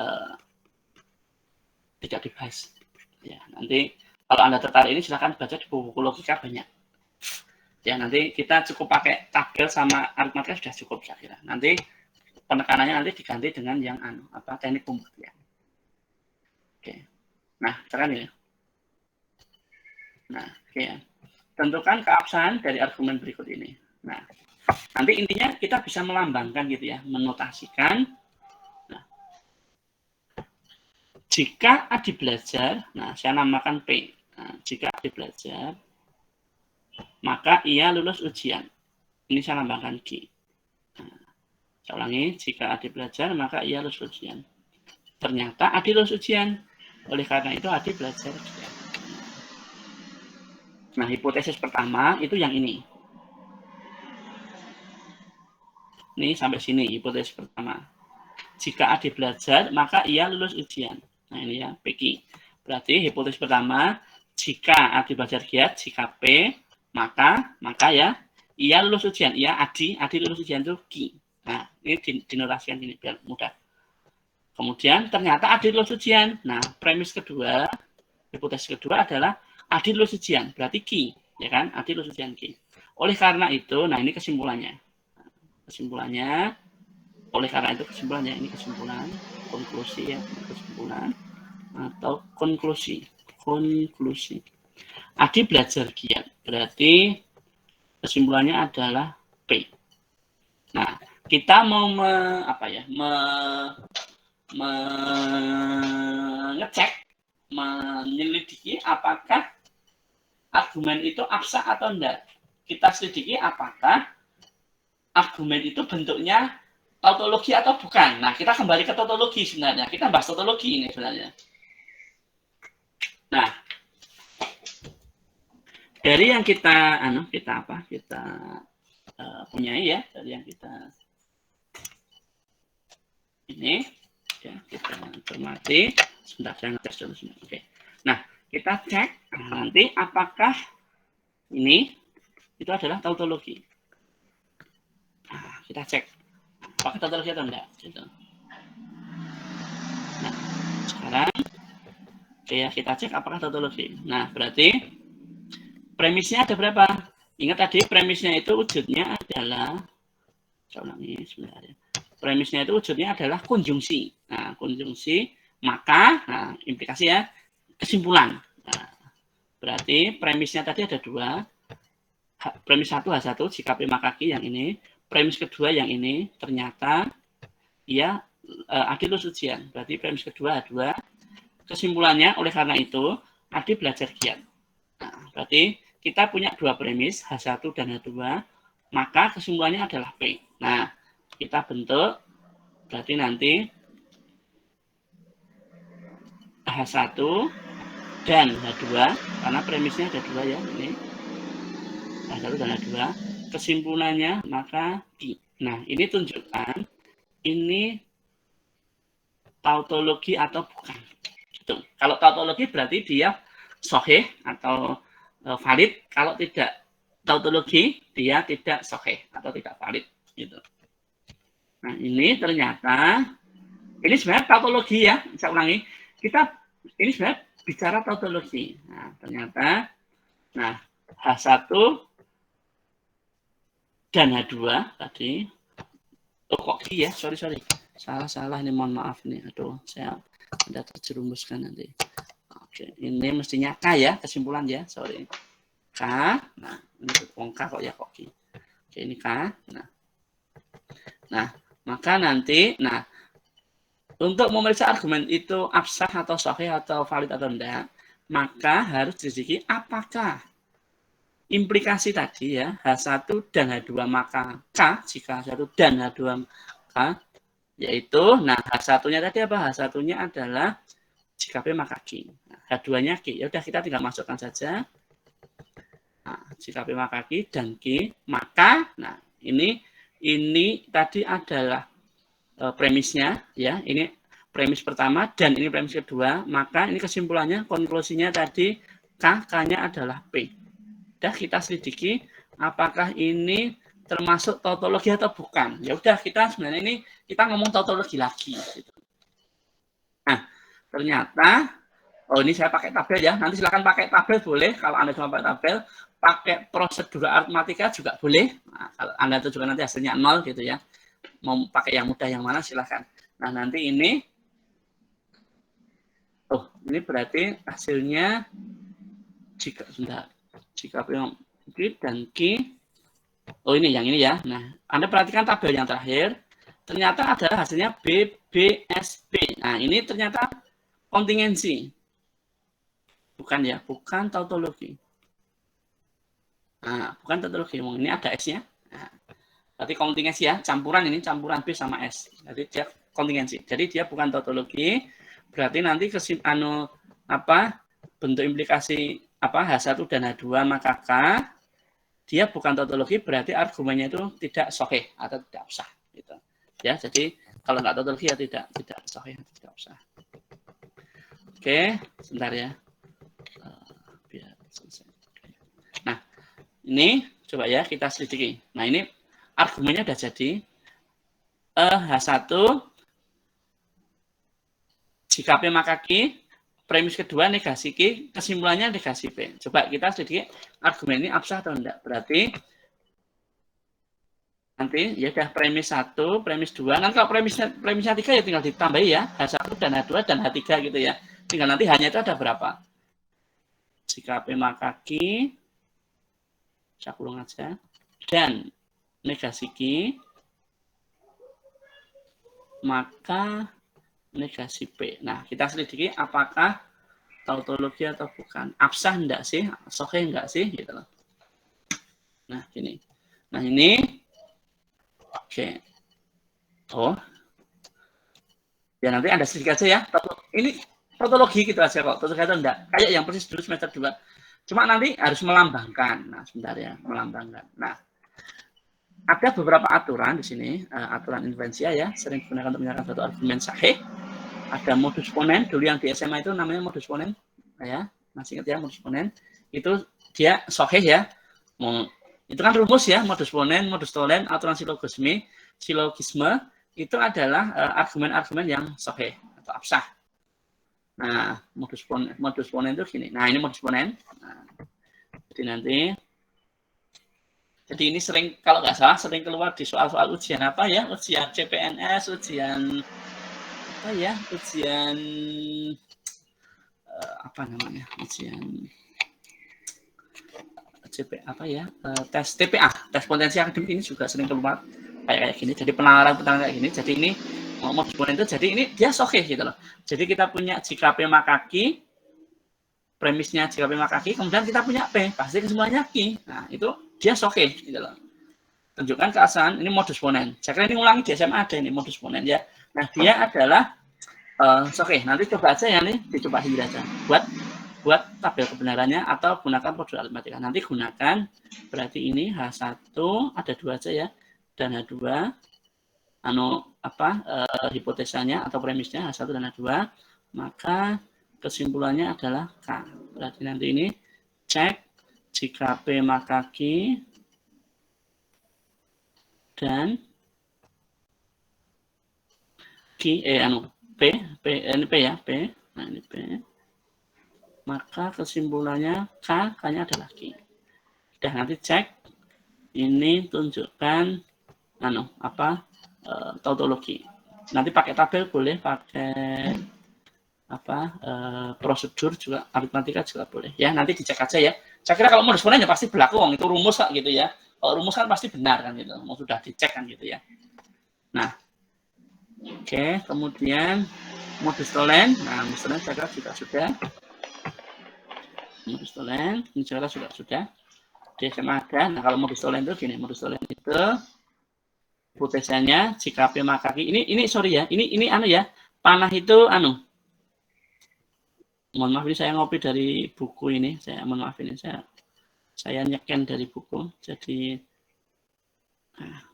Speaker 1: tidak dibahas. Ya, nanti kalau Anda tertarik ini silahkan baca di buku-buku logika banyak. Ya, nanti kita cukup pakai tabel sama aritmatika sudah cukup saya kira. Nanti penekanannya nanti diganti dengan yang teknik pembuktian. Oke. Nah, sekarang ya. Nah, oke ya. Tentukan keabsahan dari argumen berikut ini. Nah, nanti intinya kita bisa melambangkan gitu ya, menotasikan. Nah, jika Adi belajar, nah saya namakan P. Nah, jika Adi belajar, maka ia lulus ujian. Ini saya lambangkan G. Nah, saya ulangi, jika Adi belajar, maka ia lulus ujian. Ternyata Adi lulus ujian. Oleh karena itu Adi belajar ujian. Nah, hipotesis pertama itu yang ini. Ini sampai sini hipotesis pertama. Jika Adi belajar, maka ia lulus ujian. Nah, ini ya, PQ. Berarti hipotesis pertama, jika Adi belajar giat, jika P, maka ya, ia lulus ujian. Ia Adi lulus ujian itu Q. Nah, ini dinotasikan ini biar mudah. Kemudian ternyata Adi lulus ujian. Nah, premis kedua, hipotesis kedua adalah Adi lulus ujian. Berarti Q, ya kan? Adi lulus ujian Q. Oleh karena itu, nah ini kesimpulannya. Oleh karena itu kesimpulannya, ini kesimpulan, konklusi ya, kesimpulan atau konklusi. Adi belajar giat, berarti kesimpulannya adalah P. Nah, kita mau mengecek, menyelidiki apakah argumen itu absah atau enggak. Kita selidiki apakah argumen itu bentuknya tautologi atau bukan. Nah, kita kembali ke tautologi sebenarnya. Kita bahas tautologi ini sebenarnya. Nah, dari yang kita punyai ya, dari yang kita ini ya, kita cermati. Sebentar, saya ngetes dulu. Oke. Nah, kita cek nanti apakah ini itu adalah tautologi. Nah, kita cek apakah tautologi atau enggak gitu. Nah, sekarang ya kita cek apakah tautologi. Nah, berarti premisnya ada berapa? Ingat tadi premisnya itu wujudnya adalah, saya ulangi sebentar ya. Premisnya itu wujudnya adalah konjungsi. Nah, konjungsi maka, nah implikasi ya, kesimpulan. Nah, berarti premisnya tadi ada dua. Premis 1 H1 jika P maka Q yang ini. Premis kedua yang ini ternyata ia Adi lulus ujian. Berarti premis kedua H2. Kesimpulannya oleh karena itu Adi belajar giat. Nah, berarti kita punya dua premis H1 dan H2. Maka kesimpulannya adalah P. Nah, kita bentuk berarti nanti H1 dan H2 karena premisnya ada dua ya ini. H1 dan H2. Kesimpulannya maka Q. Nah, ini tunjukkan ini tautologi atau bukan. Gitu. Kalau tautologi berarti dia sahih atau valid. Kalau tidak tautologi, dia tidak sahih atau tidak valid. Gitu. Nah, ini ternyata ini sebenarnya tautologi ya. Saya ulangi. Ini sebenarnya bicara tautologi. Nah, ternyata H1 dan H2 tadi. Oh, kok ya? Sorry. Salah ini, mohon maaf nih. Aduh, saya ada terjerumuskan nanti. Oke, ini mestinya K ya, kesimpulan ya. Sorry. K. Nah, ini K kok ya kok. Oke, ini K. Nah, maka nanti untuk memeriksa argumen itu absah atau sahih atau valid atau enggak, maka harus diselidiki apakah implikasi tadi ya H1 dan H2 maka K, jika H1 dan H2 K, yaitu H1-nya tadi apa? H1-nya adalah jika P maka Q. H2-nya Q. Ya udah kita tinggal masukkan saja. Jika P maka Q dan Q, maka ini tadi adalah premisnya ya. Ini premis pertama dan ini premis kedua, maka ini kesimpulannya, konklusinya tadi K-nya adalah P. Udah kita selidiki apakah ini termasuk tautologi atau bukan. Ya udah, kita sebenarnya ini kita ngomong tautologi lagi. Gitu. Nah, ternyata, oh ini saya pakai tabel ya. Nanti silakan pakai tabel boleh. Kalau Anda cuma pakai tabel, pakai prosedur aritmatika juga boleh. Nah, kalau Anda tujukan nanti hasilnya 0 gitu ya. Mau pakai yang mudah yang mana silakan. Nah, nanti ini, oh ini berarti hasilnya jika P dan Q. Oh ini yang ini ya. Nah, Anda perhatikan tabel yang terakhir. Ternyata adalah hasilnya BBSP. Nah, ini ternyata kontingensi. Bukan ya, bukan tautologi. Nah, bukan tautologi. Ini ada S-nya. Nah, berarti kontingensi ya, campuran ini, campuran B sama S. Jadi dia kontingensi. Jadi dia bukan tautologi. Berarti nanti bentuk implikasi H1 dan H2 maka K dia bukan tautologi, berarti argumennya itu tidak sahih atau tidak sah gitu. Ya, jadi kalau nggak tautologi ya tidak sahih, tidak sah. Oke, sebentar ya. Biar selesai. Nah, ini coba ya kita selidiki. Nah, ini argumennya udah jadi. H1 jika P maka Q, premis kedua negasi Q, kesimpulannya negasi P. Coba kita sedikit argumen ini absah atau enggak. Berarti nanti ya udah premis 1, premis 2. Nanti kalau premisnya 3 ya tinggal ditambahi ya. H1 dan H2 dan H3 gitu ya. Tinggal nanti hanya itu ada berapa. Jika P maka Q, saya ulang aja. Dan negasi Q, maka negasi P. Nah, kita selidiki apakah tautologi atau bukan. Absah enggak sih? Sahih enggak sih? Gitu loh. Nah, gini. Nah, ini. Oke. Oh. Ya, nanti Anda selidiki aja ya. Ini tautologi gitu aja kok. Tautologi atau enggak. Kayak yang persis dulu semester 2. Cuma nanti harus melambangkan. Nah, sebentar ya. Melambangkan. Nah, ada beberapa aturan di sini. Aturan inferensia ya. Sering digunakan untuk menyatakan suatu argumen sahih. Ada modus ponen, dulu yang di SMA itu namanya modus ponen, ya masih ingat ya modus ponen, itu dia sahih ya, itu kan rumus ya, modus ponen, modus tolen, aturan silogisme itu adalah argumen-argumen yang sahih atau absah. Nah, modus ponen itu gini, nah ini modus ponen, nah, jadi ini sering, kalau nggak salah sering keluar di soal-soal ujian apa ya, ujian CPNS, ujian apa namanya, ujian tes TPA, tes potensi akademik ini juga sering keluar kayak gini. Jadi penalaran kayak gini. Jadi ini modus ponen itu, jadi ini dia sahih gitu loh. Jadi kita punya jika P maka Q, premisnya jika P maka Q, kemudian kita punya P, pasti kesimpulannya Q. Nah, itu dia sahih gitu loh. Tunjukkan keabsahan, ini modus ponen. Saya kira ini ulangi di SMA ada ini modus ponen ya. Nah, dia adalah oke, nanti coba aja ya nih, dicoba sendiri aja. Buat tabel kebenarannya atau gunakan prosedur aritmatika. Nanti gunakan, berarti ini H1 ada 2 aja ya, dan H2 hipotesanya atau premisnya H1 dan H2, maka kesimpulannya adalah K. Berarti nanti ini cek jika P maka Q dan Q ini P ya, P. Nah, ini P. Maka kesimpulannya K-nya adalah Q. Sudah, nanti cek. Ini tunjukkan tautologi. Nanti pakai tabel boleh, pakai prosedur juga, aritmatika juga boleh. Ya, nanti dicek aja ya. Saya kira kalau modus ponen ya pasti berlaku, itu rumus kok gitu ya. Kalau rumus kan pasti benar kan gitu. Mau sudah dicek kan gitu ya. Nah, oke, kemudian modus tolen. Nah, modus tolen saya kira juga sudah. Modus tolen, ini saya kira sudah. Di SMA ada. Nah, kalau modus tolen itu gini, modus tolen itu hipotesanya jika P maka Q. Ini sorry ya, ini ya. Panah itu mohon maaf ini saya ngopi dari buku ini. Mohon maaf ini saya nyeken dari buku. Jadi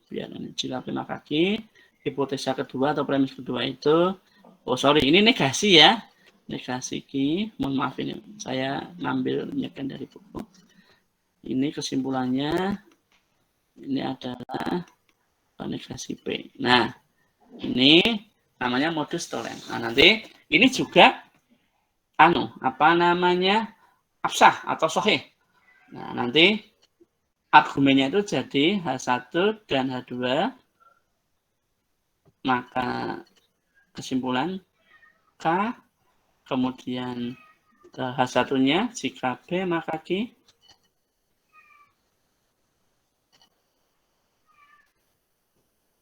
Speaker 1: biar ini jika P maka Q, hipotesa kedua atau premis kedua itu Oh sorry, ini negasi ya. Negasi ki. Mohon maaf ini saya ngambil nyekan dari buku. Ini kesimpulannya. Ini adalah negasi P. Nah, ini namanya modus tollens. Nah, nanti ini juga apa namanya? Absah atau sahih. Nah, nanti argumennya itu jadi H1 dan H2, maka kesimpulan K, kemudian H1-nya jika B maka Q,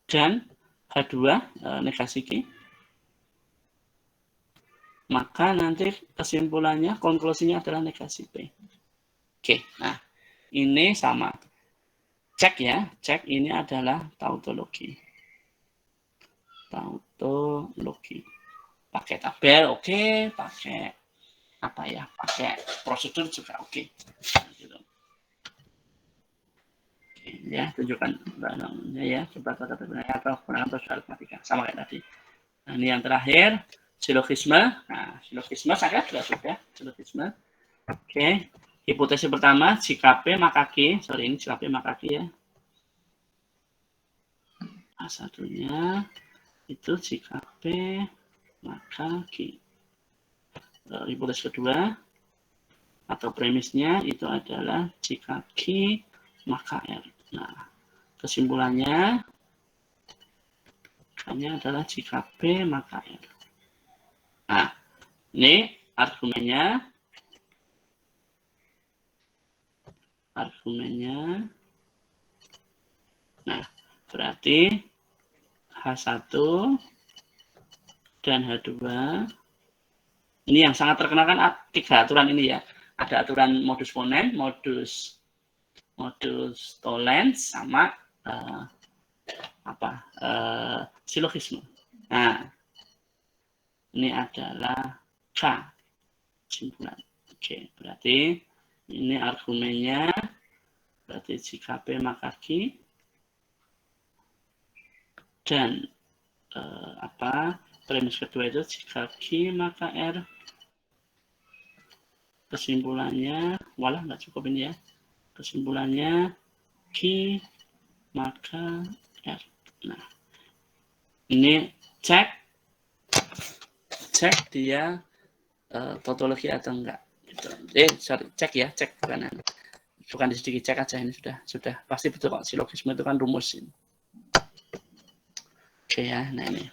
Speaker 1: dan H2 negasi Q, maka nanti kesimpulannya, konklusinya adalah negasi P. Oke, nah ini sama. Cek ya, cek ini adalah tautologi. Tautologi. Pakai tabel, oke. Pakai apa ya? Pakai prosedur juga oke. Gitu. Oke, ya, tunjukkan barangnya ya. Coba kata sebenarnya atau gunakan prosedur matematika sama kayak tadi. Nah, ini yang terakhir, silogisme. Nah, silogisme saya juga sudah silogisme. Oke. Hipotesis pertama, jika P maka Q. Sorry, ini jika P maka Q ya. A1-nya itu jika P maka Q. Hipotesis kedua atau premisnya itu adalah jika Q maka R. Nah, kesimpulannya hanya adalah jika P maka R. Nah, ini argumennya. Nah, berarti H1 dan H2 ini yang sangat terkenal kan 3 aturan ini ya. Ada aturan modus ponen, modus tollens, sama silogisme. Nah, ini adalah K kesimpulan. Oke, berarti ini argumennya, berarti jika P maka Q, dan premis kedua itu jika Q maka R. Kesimpulannya, walah nggak cukup ini ya. Kesimpulannya Q maka R. Nah, ini cek dia tautologi atau enggak. Sorry, cek ya, cek bukan sedikit cek aja, ini sudah pasti betul kok. Silogisme itu kan rumus ini. Oke ya, nah ini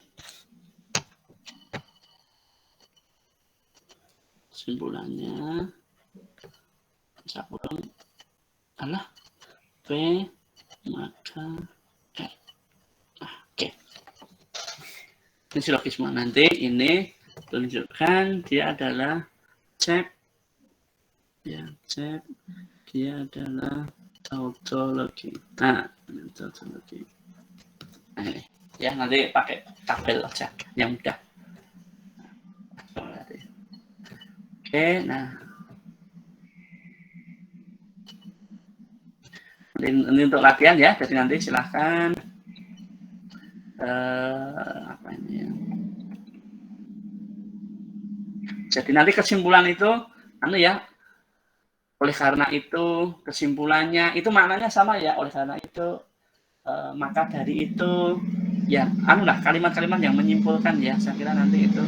Speaker 1: kesimpulannya campurkan adalah P maka R. Nah, oke. Ini silogisme. Nanti ini tunjukkan dia adalah cek dia adalah tautologi. Nah, tautologi. Nah, ini ya, nanti pakai tabel aja yang mudah. Oke, nah ini untuk latihan ya. Jadi nanti silahkan apa ini ya. Jadi nanti kesimpulan itu ya. Oleh karena itu kesimpulannya itu maknanya sama ya. Oleh karena itu maka dari itu ya kalimat-kalimat yang menyimpulkan ya. Saya kira nanti itu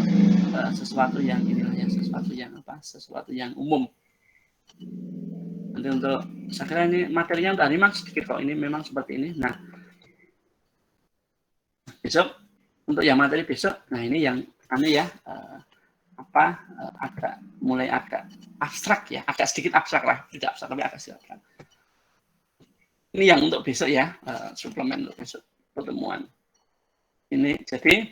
Speaker 1: sesuatu yang sesuatu yang umum. Nanti untuk saya kira ini materinya udah memang sedikit kok, ini memang seperti ini. Nah, besok untuk yang materi besok, nah ini yang agak abstrak ya, agak sedikit abstrak lah, tidak abstrak tapi agak sedikit abstrak. Ini yang untuk besok ya, suplemen untuk besok pertemuan. Ini jadi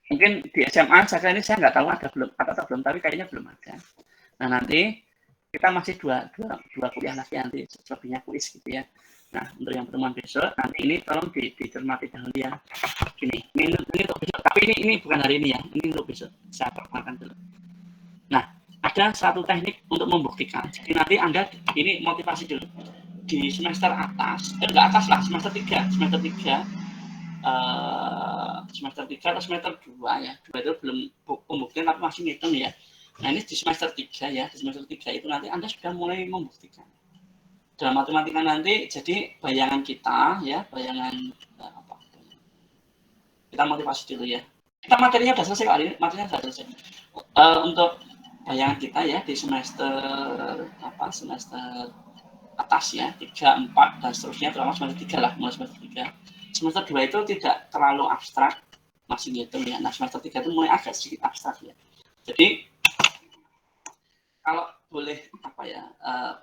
Speaker 1: mungkin di SMA saya nggak tahu ada belum atau belum, tapi kayaknya belum ada. Nah nanti kita masih dua kuliah lagi nanti, selebihnya kuis gitu ya. Nah untuk yang pertemuan besok nanti ini tolong dicermati dahulu ya. Ini untuk besok, tapi ini bukan hari ini ya, ini untuk besok. Saya perkenalkan dulu. Nah ada satu teknik untuk membuktikan. Jadi nanti Anda ini motivasi dulu di semester atas, enggak atas lah, semester 3 semester 3 atau semester 2 ya. 2 itu belum pembuktian tapi masih ngitung ya. Nah, ini di semester 3 ya. Di semester 3 itu nanti Anda sudah mulai membuktikan. Dalam matematika nanti jadi bayangan kita ya, bayangan apa? Kita motivasi dulu ya. Kita materinya sudah selesai kali ini, materinya sudah selesai. Untuk bayangan kita ya di semester semester atas ya 3, 4 dan seterusnya terutama semester 3 lah, mulai semester 3. Semester 2 itu tidak terlalu abstrak, masih ngitung ya. Nah, semester 3 itu mulai agak sedikit abstrak ya. Jadi kalau boleh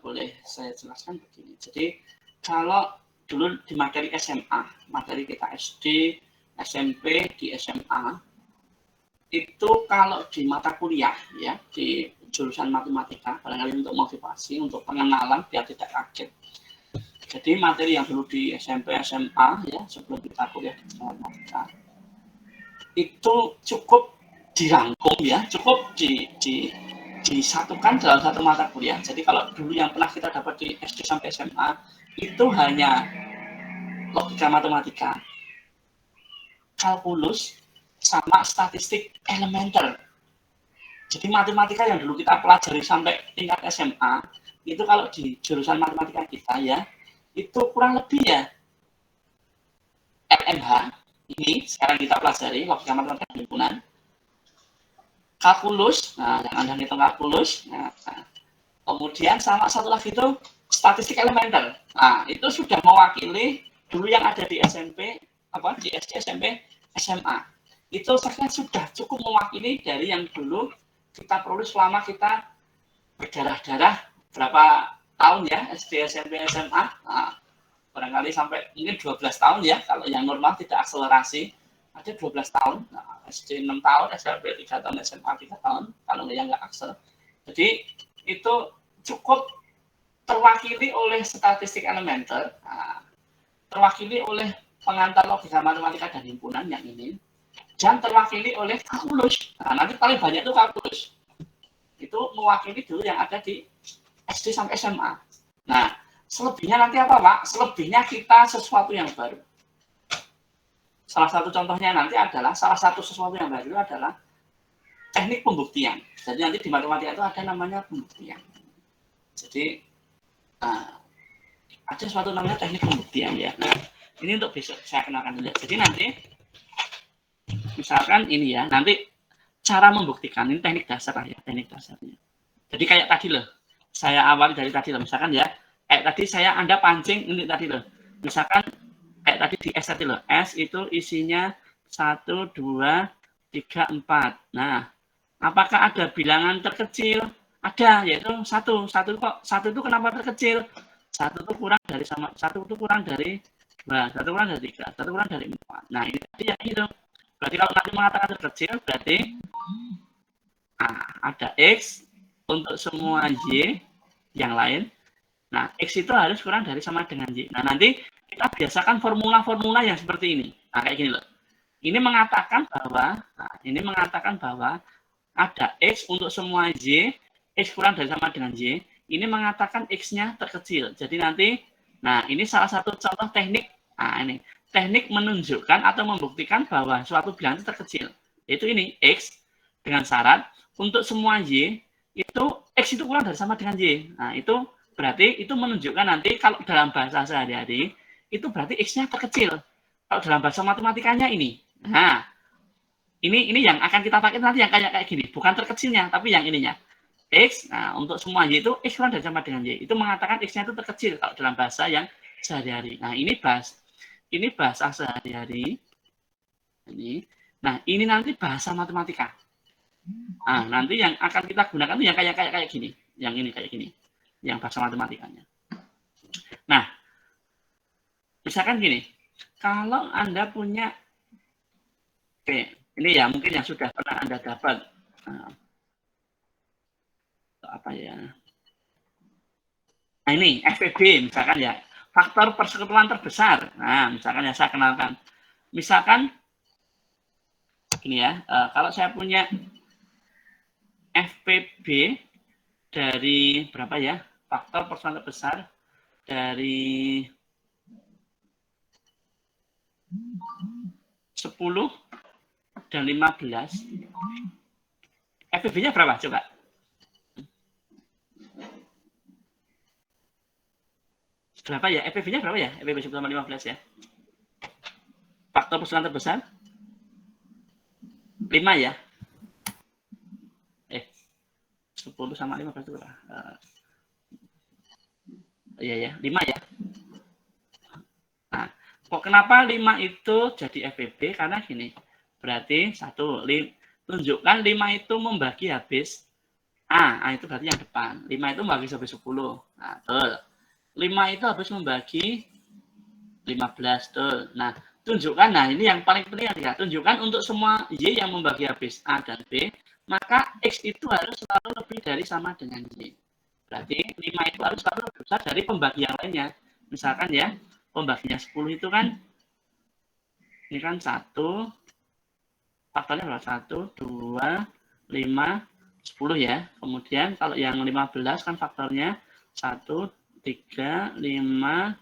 Speaker 1: boleh saya jelaskan begini. Jadi kalau dulu di materi SMA, materi kita SD, SMP, di SMA itu kalau di mata kuliah ya di jurusan matematika barangkali untuk motivasi, untuk pengenalan biar tidak kaget. Jadi materi yang dulu di SMP, SMA ya sebelum kita kuliah di matematika itu cukup dirangkum ya, cukup disatukan dalam satu mata kuliah. Jadi kalau dulu yang pernah kita dapat di SD sampai SMA itu hanya logika matematika, kalkulus, sama statistik elementer. Jadi matematika yang dulu kita pelajari sampai tingkat SMA itu kalau di jurusan matematika kita ya itu kurang lebih ya LMH ini sekarang kita pelajari logika matematika himpunan, kalkulus, nah yang Anda hitung kalkulus, nah, kemudian sama satu lagi itu statistik elementer. Nah itu sudah mewakili dulu yang ada di SMP di SD, SMP, SMA. Itu saya sudah cukup mewakili dari yang dulu kita perlu selama kita berdarah-darah berapa tahun ya SD, SMP, SMA. Nah, barangkali sampai mungkin 12 tahun ya kalau yang normal tidak akselerasi ada 12 tahun. Nah, SD 6 tahun, SMP 3 tahun, SMA 3 tahun kalau yang nggak aksel. Jadi itu cukup terwakili oleh statistik elementer, nah, terwakili oleh pengantar logika matematika dan himpunan yang ini, dan terwakili oleh kalkulus. Nah, nanti paling banyak itu kalkulus. Itu mewakili dulu yang ada di SD sampai SMA. Nah, selebihnya nanti apa, Pak? Selebihnya kita sesuatu yang baru. Salah satu contohnya nanti adalah, salah satu sesuatu yang baru adalah teknik pembuktian. Jadi nanti di matematika itu ada namanya pembuktian. Jadi, ada suatu namanya teknik pembuktian ya. Nah, ini untuk besok saya kenalkan dulu. Jadi nanti, misalkan ini ya, nanti cara membuktikan ini teknik dasar ya, teknik dasarnya. Jadi kayak tadi loh, saya awali dari tadi loh, misalkan ya, kayak tadi Anda pancing ini tadi loh, misalkan kayak tadi di S tadi loh, S itu isinya 1, 2, 3, 4. Nah, apakah ada bilangan terkecil? Ada, yaitu 1. 1 kok, 1 itu kenapa terkecil? 1 itu kurang dari 2, 1 kurang dari 3, 1 kurang dari 4. Nah, ini tadi ya gitu. Berarti kalau nanti mengatakan terkecil, berarti ada X untuk semua Y yang lain. Nah, X itu harus kurang dari sama dengan Y. Nah, nanti kita biasakan formula-formula yang seperti ini. Nah, kayak gini loh. Ini mengatakan bahwa ada X untuk semua Y, X kurang dari sama dengan Y. Ini mengatakan X-nya terkecil. Jadi nanti, nah ini salah satu contoh teknik. Nah, ini teknik menunjukkan atau membuktikan bahwa suatu bilangan itu terkecil. Yaitu ini, X dengan syarat untuk semua Y, itu X itu kurang dari sama dengan Y. Nah, itu berarti itu menunjukkan nanti kalau dalam bahasa sehari-hari, itu berarti X-nya terkecil. Kalau dalam bahasa matematikanya ini. Nah, ini yang akan kita pakai nanti yang kayak gini. Bukan terkecilnya, tapi yang ininya. X, nah untuk semua Y itu X kurang dari sama dengan Y. Itu mengatakan X-nya itu terkecil kalau dalam bahasa yang sehari-hari. Nah, ini bahasa sehari-hari. Nah, ini nanti bahasa matematika. Nah, nanti yang akan kita gunakan itu yang kayak gini. Yang ini kayak gini. Yang bahasa matematikanya. Nah, misalkan gini. Kalau Anda punya, ini ya mungkin yang sudah pernah Anda dapat. Apa ya? Nah, ini FPB misalkan ya. Faktor persekutuan terbesar. Nah, misalkan ya saya kenalkan. Misalkan ini ya, kalau saya punya FPB dari berapa ya? Faktor persekutuan terbesar dari 10, dan 15. FPB-nya berapa? Coba. Berapa ya? FPB-nya berapa ya? FPB 10 sama 15 ya. Faktor persoalan terbesar? 5 ya? 10 sama 15 itu berapa? Iya ya, 5 ya. Nah, kok kenapa 5 itu jadi FPB? Karena gini, berarti tunjukkan 5 itu membagi habis A itu berarti yang depan. 5 itu membagi habis 10. Nah, betul. 5 itu habis membagi 15, betul. Nah, tunjukkan, nah ini yang paling penting ya, tunjukkan untuk semua Y yang membagi habis A dan B, maka X itu harus selalu lebih dari sama dengan Y. Berarti 5 itu harus selalu lebih besar dari pembagi yang lainnya. Misalkan ya, pembaginya 10 itu kan, ini kan 1, faktornya berapa? 1, 2, 5, 10 ya. Kemudian kalau yang 15 kan faktornya 1, 3, 5,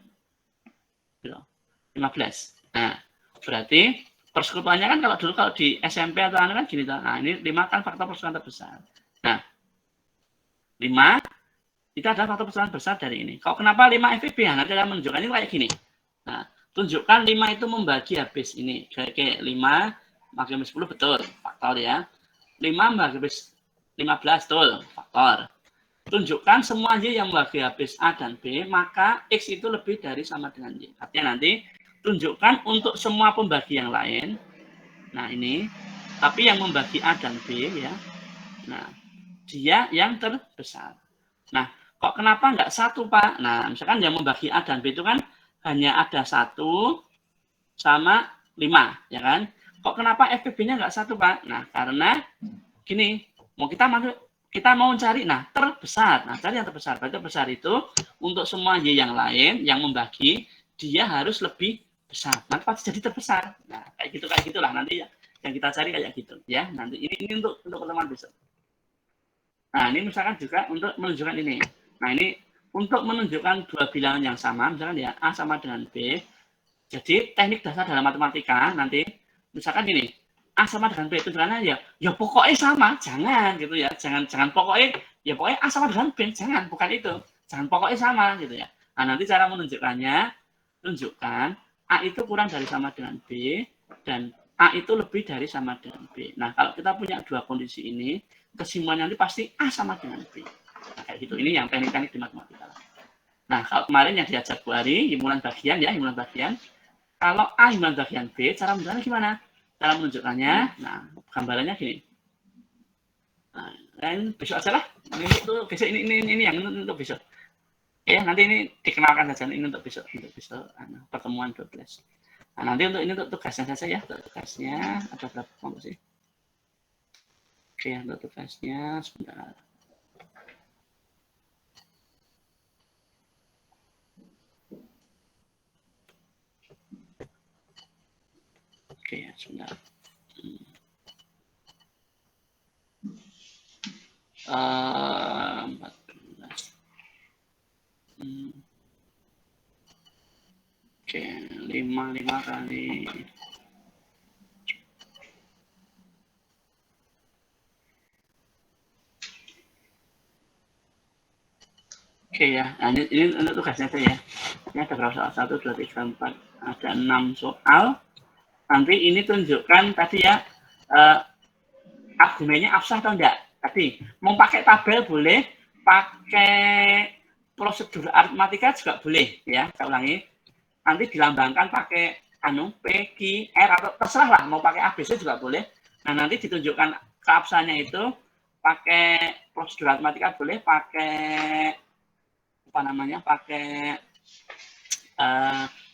Speaker 1: 15. Nah, berarti persekutuannya kan kalau di SMP atau kan gini. Nah, ini 5 kan faktor persekutuan terbesar. Nah, 5 itu adalah faktor persekutuan besar dari ini. Kalau kenapa 5 FPB? Nanti akan menunjukkan ini kayak gini. Nah, tunjukkan 5 itu membagi habis ini. Kayak 5 bagi 10 betul, faktor ya. 5 bagi habis 15 betul, faktor. Tunjukkan semua Y yang membagi habis A dan B, maka X itu lebih dari sama dengan Y. Artinya nanti tunjukkan untuk semua pembagi yang lain. Nah, ini. Tapi yang membagi A dan B ya. Nah, dia yang terbesar. Nah, kok kenapa enggak 1, Pak? Nah, misalkan yang membagi A dan B itu kan hanya ada 1 sama 5, ya kan? Kok kenapa FPB-nya enggak 1, Pak? Nah, karena gini, kita mau cari, nah, terbesar. Nah, cari yang terbesar. Berarti terbesar itu untuk semua Y yang lain yang membagi, dia harus lebih besar. Nanti pasti jadi terbesar. Nah, kayak gitulah nanti ya. Yang kita cari kayak gitu ya. Nanti ini untuk pertemuan besok. Nah, ini misalkan juga untuk menunjukkan ini. Nah, ini untuk menunjukkan dua bilangan yang sama, misalkan ya A sama dengan B. Jadi, teknik dasar dalam matematika nanti misalkan ini A sama dengan B itu karena ya pokoknya sama, jangan gitu ya. Jangan pokoknya A sama dengan B, jangan, bukan itu. Jangan pokoknya sama gitu ya. Nah, nanti cara menunjukkannya, tunjukkan A itu kurang dari sama dengan B dan A itu lebih dari sama dengan B. Nah, kalau kita punya dua kondisi ini, kesimpulannya nanti pasti A sama dengan B. Nah, kayak gitu. Ini yang teknik-teknik di matematika. Nah, kalau kemarin yang diajar Bu Ari, himpunan bagian. Kalau A himpunan bagian B, cara menunjukkannya gimana? Cara menunjukkannya, nah, gambarannya gini. Nah, besok aja lah. Ini yang untuk besok. Ya, nanti ini dikenalkan saja ini untuk besok pertemuan 12. Nah, nanti untuk tugasnya saja ya. Untuk tugasnya ada berapa kelompok sih? Oke, untuk tugasnya sebentar. Oke, ya, sebentar. 14. Oke, 5 kali. Oke ya, nah, ini untuk tugasnya saja ya. Ini ada berapa soal? 1, 2, 3, 4. Ada 6 soal. Nanti ini tunjukkan tadi ya, argumennya absah atau enggak. Tadi, mau pakai tabel boleh, pakai prosedur aritmatika juga boleh ya. Saya ulangi. Nanti dilambangkan pakai P, Q, R atau terserah lah, mau pakai ABC juga boleh. Nah, nanti ditunjukkan keabsahannya itu pakai prosedur aritmatika boleh, pakai pakai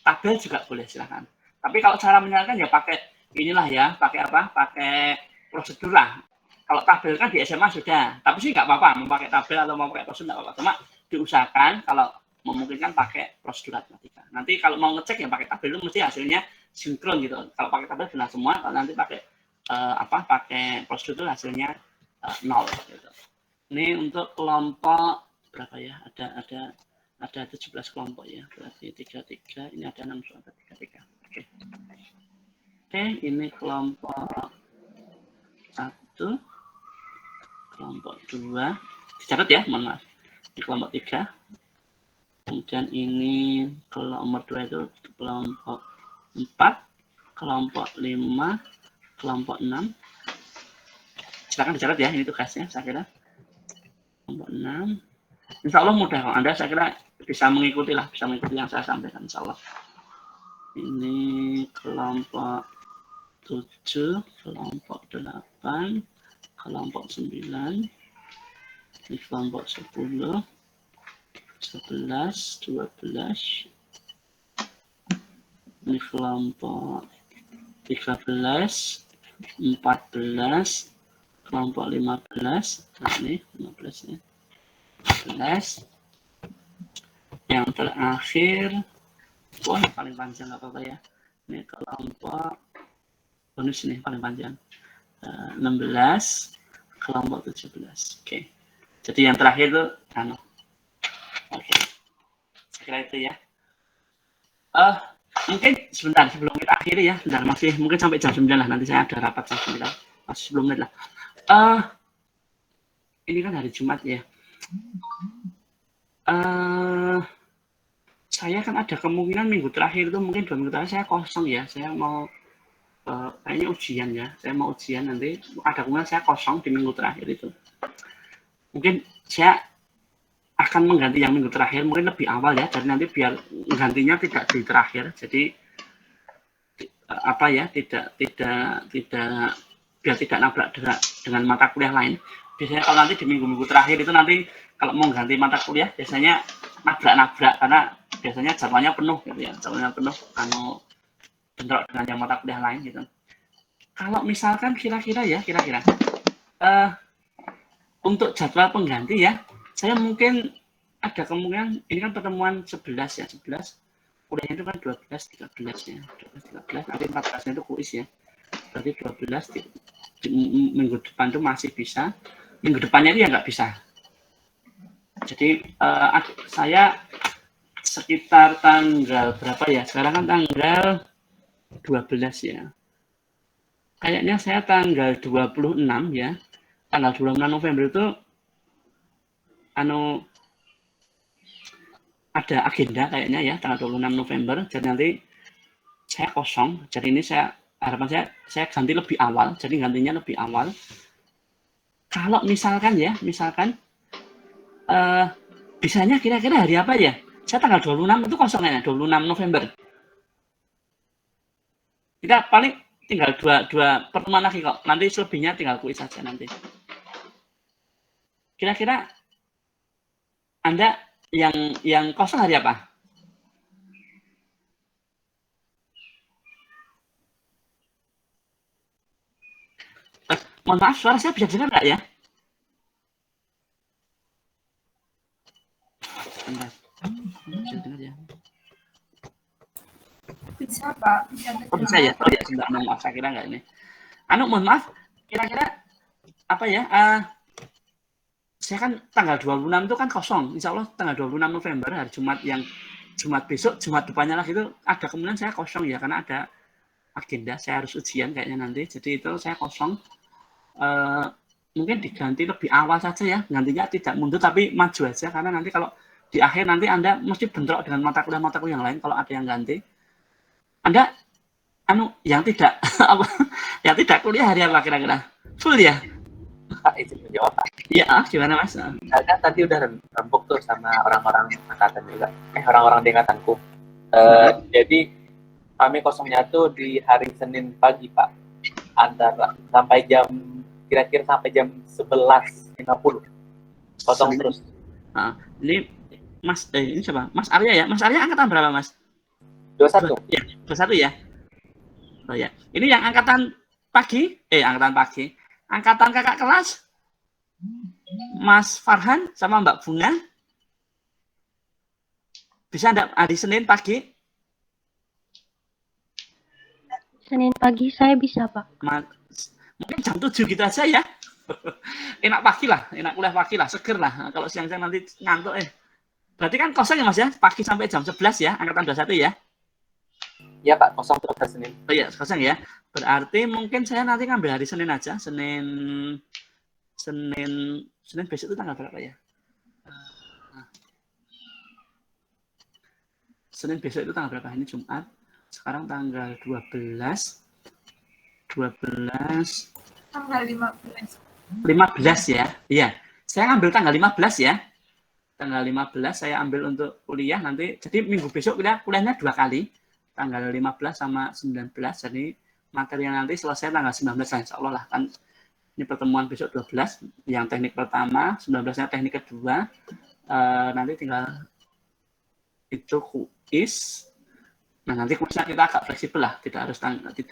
Speaker 1: tabel juga boleh, silakan. Tapi kalau cara menyelesaikan ya pakai inilah ya, pakai prosedur lah. Kalau tabel kan di SMA sudah, tapi sih nggak apa-apa mau pakai tabel atau mau pakai prosedur nggak apa-apa. Cuma diusahakan kalau memungkinkan pakai prosedur matematika. Nanti kalau mau ngecek ya pakai tabel itu mesti hasilnya sinkron gitu. Kalau pakai tabel benar semua, kalau nanti pakai pakai prosedur itu hasilnya 0 gitu. Ini untuk kelompok berapa ya? Ada 17 kelompok ya. Berarti 33, ini ada 6 soal 33. Oke. Oke, ini kelompok 1, kelompok 2, dicatat ya, mohon maaf. Ini kelompok 3. Kemudian ini kelompok 2 itu kelompok 4, kelompok 5, kelompok 6. Silakan dicatat ya, ini tugasnya saya kira. Kelompok 6. Insya Allah mudah kalau Anda saya kira bisa mengikuti yang saya sampaikan insya Allah. Ini kelompok 7, kelompok 8, kelompok 9, ini kelompok 10, 11, 12, ini kelompok 13, 14, kelompok 15, nah ini 15 ya, 15, yang terakhir, wah paling panjang nggak apa-apa ya, ini kelompok bonus ini paling panjang, 16, kelompok 17, oke. Jadi yang terakhir itu oke, saya kira itu ya. Mungkin sebentar sebelum kita akhiri ya, sebentar, masih mungkin sampai jam 9 lah, nanti saya ada rapat jam 9, masih 10 menit lah. Ini kan hari Jumat ya. Saya kan ada kemungkinan minggu terakhir itu mungkin 2 minggu terakhir saya kosong ya, saya mau kayaknya ujian ya, saya mau ujian nanti, ada kemungkinan saya kosong di minggu terakhir itu. Mungkin saya akan mengganti yang minggu terakhir mungkin lebih awal ya, jadi nanti biar gantinya tidak di terakhir, jadi apa ya, tidak biar tidak nabrak dengan mata kuliah lain. Biasanya kalau nanti di minggu-minggu terakhir itu nanti kalau mau ganti mata kuliah biasanya nabrak karena biasanya jadwalnya penuh gitu ya, jadwalnya penuh bentrok dengan yang mata kuliah lain gitu. Kalau misalkan kira-kira untuk jadwal pengganti ya, saya mungkin ada kemungkinan, ini kan pertemuan 11 ya, 11, kuliahnya itu kan 12, 13 ya, 12, 13, nanti 14 itu kuis ya, berarti 12 di minggu depan itu masih bisa, minggu depannya itu ya nggak bisa. Jadi saya sekitar tanggal berapa ya, sekarang kan tanggal 12 ya, kayaknya saya tanggal 26 ya, tanggal 26 November itu ada agenda kayaknya ya, tanggal 26 November, jadi nanti saya kosong, jadi ini harapan saya ganti lebih awal, jadi gantinya lebih awal. Kalau misalkan bisanya kira-kira hari apa ya, saya tanggal 26 itu kosong ya, 26 November. Kita paling tinggal dua pertemuan lagi kok, nanti selebihnya tinggal kuis saja nanti. Kira-kira Anda yang kosong hari apa? Mohon maaf, suara saya bisa dengar nggak ya? Bentar. Bisa dengar ya?
Speaker 5: Bisa, Pak. Bisa dengar.
Speaker 1: Oh, bisa ya? Oh ya, sebentar. Maaf, saya kira nggak ini. Mohon maaf, kira-kira apa ya? Saya kan tanggal 26 itu kan kosong. Insya Allah tanggal 26 November, hari Jumat besok, Jumat depannya lagi itu ada kemungkinan saya kosong ya, karena ada agenda, saya harus ujian kayaknya nanti. Jadi itu saya kosong. Mungkin diganti lebih awal saja ya, gantinya tidak mundur tapi maju aja, karena nanti kalau di akhir nanti Anda mesti bentrok dengan mata kuliah yang lain kalau ada yang ganti. Anda yang tidak yang tidak kuliah hari apa kira-kira? Full ya?
Speaker 6: Izin menjawab, Pak.
Speaker 1: Iya, gimana Mas?
Speaker 6: Kan tadi udah rembuk tuh sama orang-orang angkatan juga. Orang-orang di angkatanku. Jadi kami kosongnya tuh di hari Senin pagi, Pak. Kira-kira sampai jam 11.50. Kosong
Speaker 1: Senin.
Speaker 6: terus.
Speaker 1: Nah, ini Mas, ini siapa? Mas Arya ya? Mas Arya angkatan berapa, Mas?
Speaker 6: 21.
Speaker 1: Ya, 21 ya? Oh ya. Ini yang angkatan pagi? Angkatan pagi. Angkatan kakak kelas? Mas Farhan sama Mbak Bunga? Bisa enggak hari Senin pagi?
Speaker 2: Senin pagi saya bisa, Pak.
Speaker 1: Mungkin jam 7 gitu aja ya. Enak pagi lah, enak kuliah pagi lah, seger lah. Kalau siang-siang nanti ngantuk. Berarti kan kosong ya Mas ya, pagi sampai jam 11 ya, angkatan 21 ya?
Speaker 6: Iya Pak, kosong terus hari Senin.
Speaker 1: Oh iya, kosong ya. Berarti mungkin saya nanti ngambil hari Senin aja. Senin besok itu tanggal berapa ya? Senin besok itu tanggal berapa? Ini Jumat. Sekarang tanggal 12.
Speaker 5: Tanggal 15.
Speaker 1: 15 ya. Iya. Saya ambil tanggal 15 ya. Tanggal 15 saya ambil untuk kuliah nanti. Jadi minggu besok kuliahnya 2 kali. Tanggal 15 sama 19. Jadi materi yang nanti selesai tanggal 19 insya Allah lah kan. Ini pertemuan besok 12 yang teknik pertama, 19-nya teknik kedua. Nanti tinggal itu kuis. Nah, nanti kuisnya kita agak fleksibel lah, tidak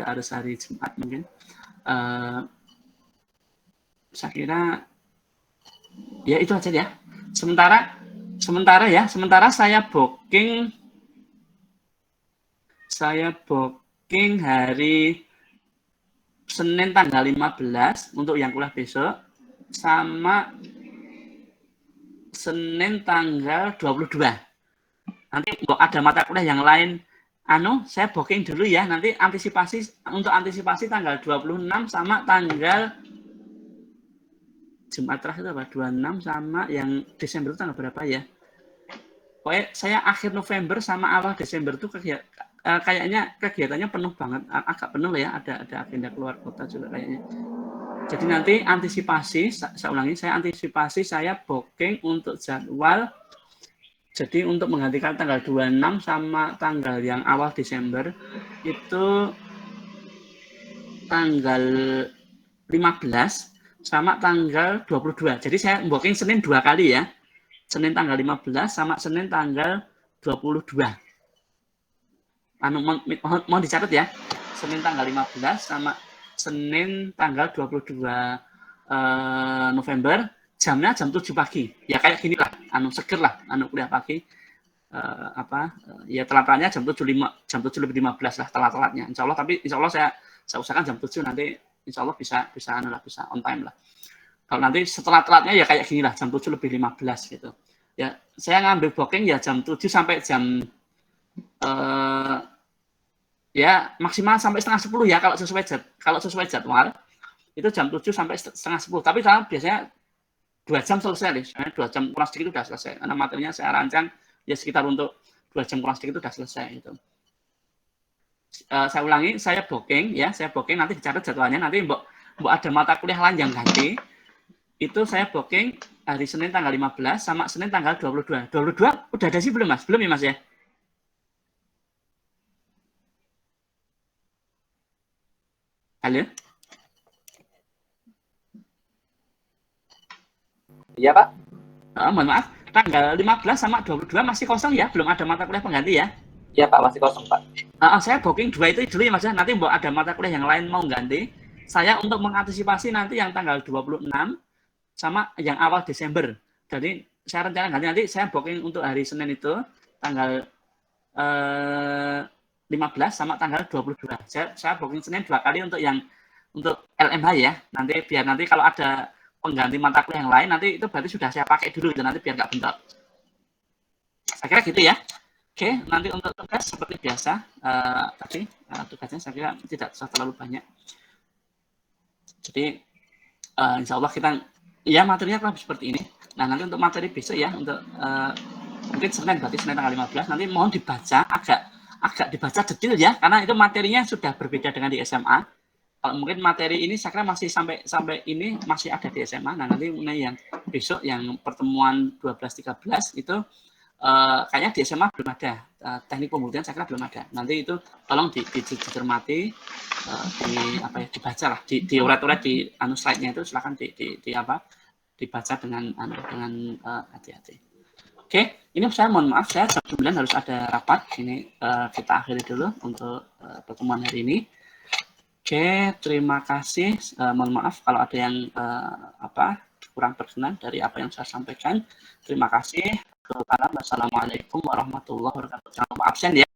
Speaker 1: harus hari Jumat mungkin. Saya kira ya itu aja ya. Sementara saya booking hari Senin tanggal 15 untuk yang kuliah besok sama Senin tanggal 22. Nanti kalau ada mata kuliah yang lain saya booking dulu ya, nanti antisipasi tanggal 26 sama tanggal Jumat terakhir apa? 26 sama yang Desember itu tanggal berapa ya? Pokoknya saya akhir November sama awal Desember itu kayaknya kegiatannya penuh banget, agak penuh ya, ada agenda keluar kota juga kayaknya. Jadi nanti saya booking untuk jadwal. Jadi untuk menggantikan tanggal 26 sama tanggal yang awal Desember itu tanggal 15 sama tanggal 22. Jadi saya booking Senin 2 kali ya. Senin tanggal 15 sama Senin tanggal 22. Mau dicatat ya. Senin tanggal 15 sama Senin tanggal 22 November. Jamnya jam 7 pagi. Ya kayak gini lah, seger lah, kuliah pagi. Ya telat-telatnya jam 7.15 lah telat-telatnya. Insya Allah saya usahakan jam 7 nanti insya Allah bisa on time lah. Kalau nanti setelah telatnya ya kayak gini lah, jam 7 lebih 15 gitu. Ya saya ngambil booking ya jam 7 sampai jam ya maksimal sampai setengah 10 ya kalau sesuai jadwal itu jam 7 sampai setengah 10. Tapi saya biasanya 2 jam selesai nih, 2 jam kurang sedikit udah selesai. Karena materinya saya rancang ya sekitar untuk 2 jam kurang sedikit udah selesai gitu. Saya ulangi, saya booking nanti dicatat jadwalnya, nanti mbok ada mata kuliah lain yang ganti. Itu saya booking hari Senin tanggal 15 sama Senin tanggal 22. 22 udah ada sih belum Mas? Belum ya Mas ya? Halo?
Speaker 6: Iya Pak.
Speaker 1: Mohon maaf, tanggal 15 sama 22 masih kosong ya? Belum ada mata kuliah pengganti ya?
Speaker 6: Iya Pak, masih kosong Pak.
Speaker 1: Saya booking 2 itu dulu ya Mas ya. Nanti mbok ada mata kuliah yang lain mau ganti. Saya untuk mengantisipasi nanti yang tanggal 26 sama yang awal Desember. Jadi saya rencana nanti saya booking untuk hari Senin itu tanggal 15 sama tanggal 22. Saya booking Senin 2 kali untuk LMH ya. Nanti kalau ada pengganti mata kuliah yang lain nanti itu berarti sudah saya pakai dulu gitu, nanti biar nggak bentrok. Saya kira gitu ya. Oke, nanti untuk tugas seperti biasa tadi tugasnya saya kira tidak terlalu banyak. Jadi insya Allah kita ya materinya kurang seperti ini. Nah nanti untuk materi besok ya untuk mungkin Senin tanggal 15 nanti mohon dibaca agak dibaca detail ya karena itu materinya sudah berbeda dengan di SMA. Kalau mungkin materi ini saya kira masih sampai ini masih ada di SMA. Nah nanti yang besok yang pertemuan 12-13 itu kayaknya di SMA belum ada. Teknik pembuktian saya kira belum ada. Nanti itu tolong dicermati, dibaca lah, diurat-urat di slide-nya itu silakan dibaca dengan hati-hati. Oke, ini saya mohon maaf saya jam 9 harus ada rapat. Ini kita akhiri dulu untuk pertemuan hari ini. Oke, terima kasih. Mohon maaf kalau ada yang kurang berkenan dari apa yang saya sampaikan. Terima kasih. Wassalamualaikum warahmatullahi wabarakatuh. Jangan lupa absen ya.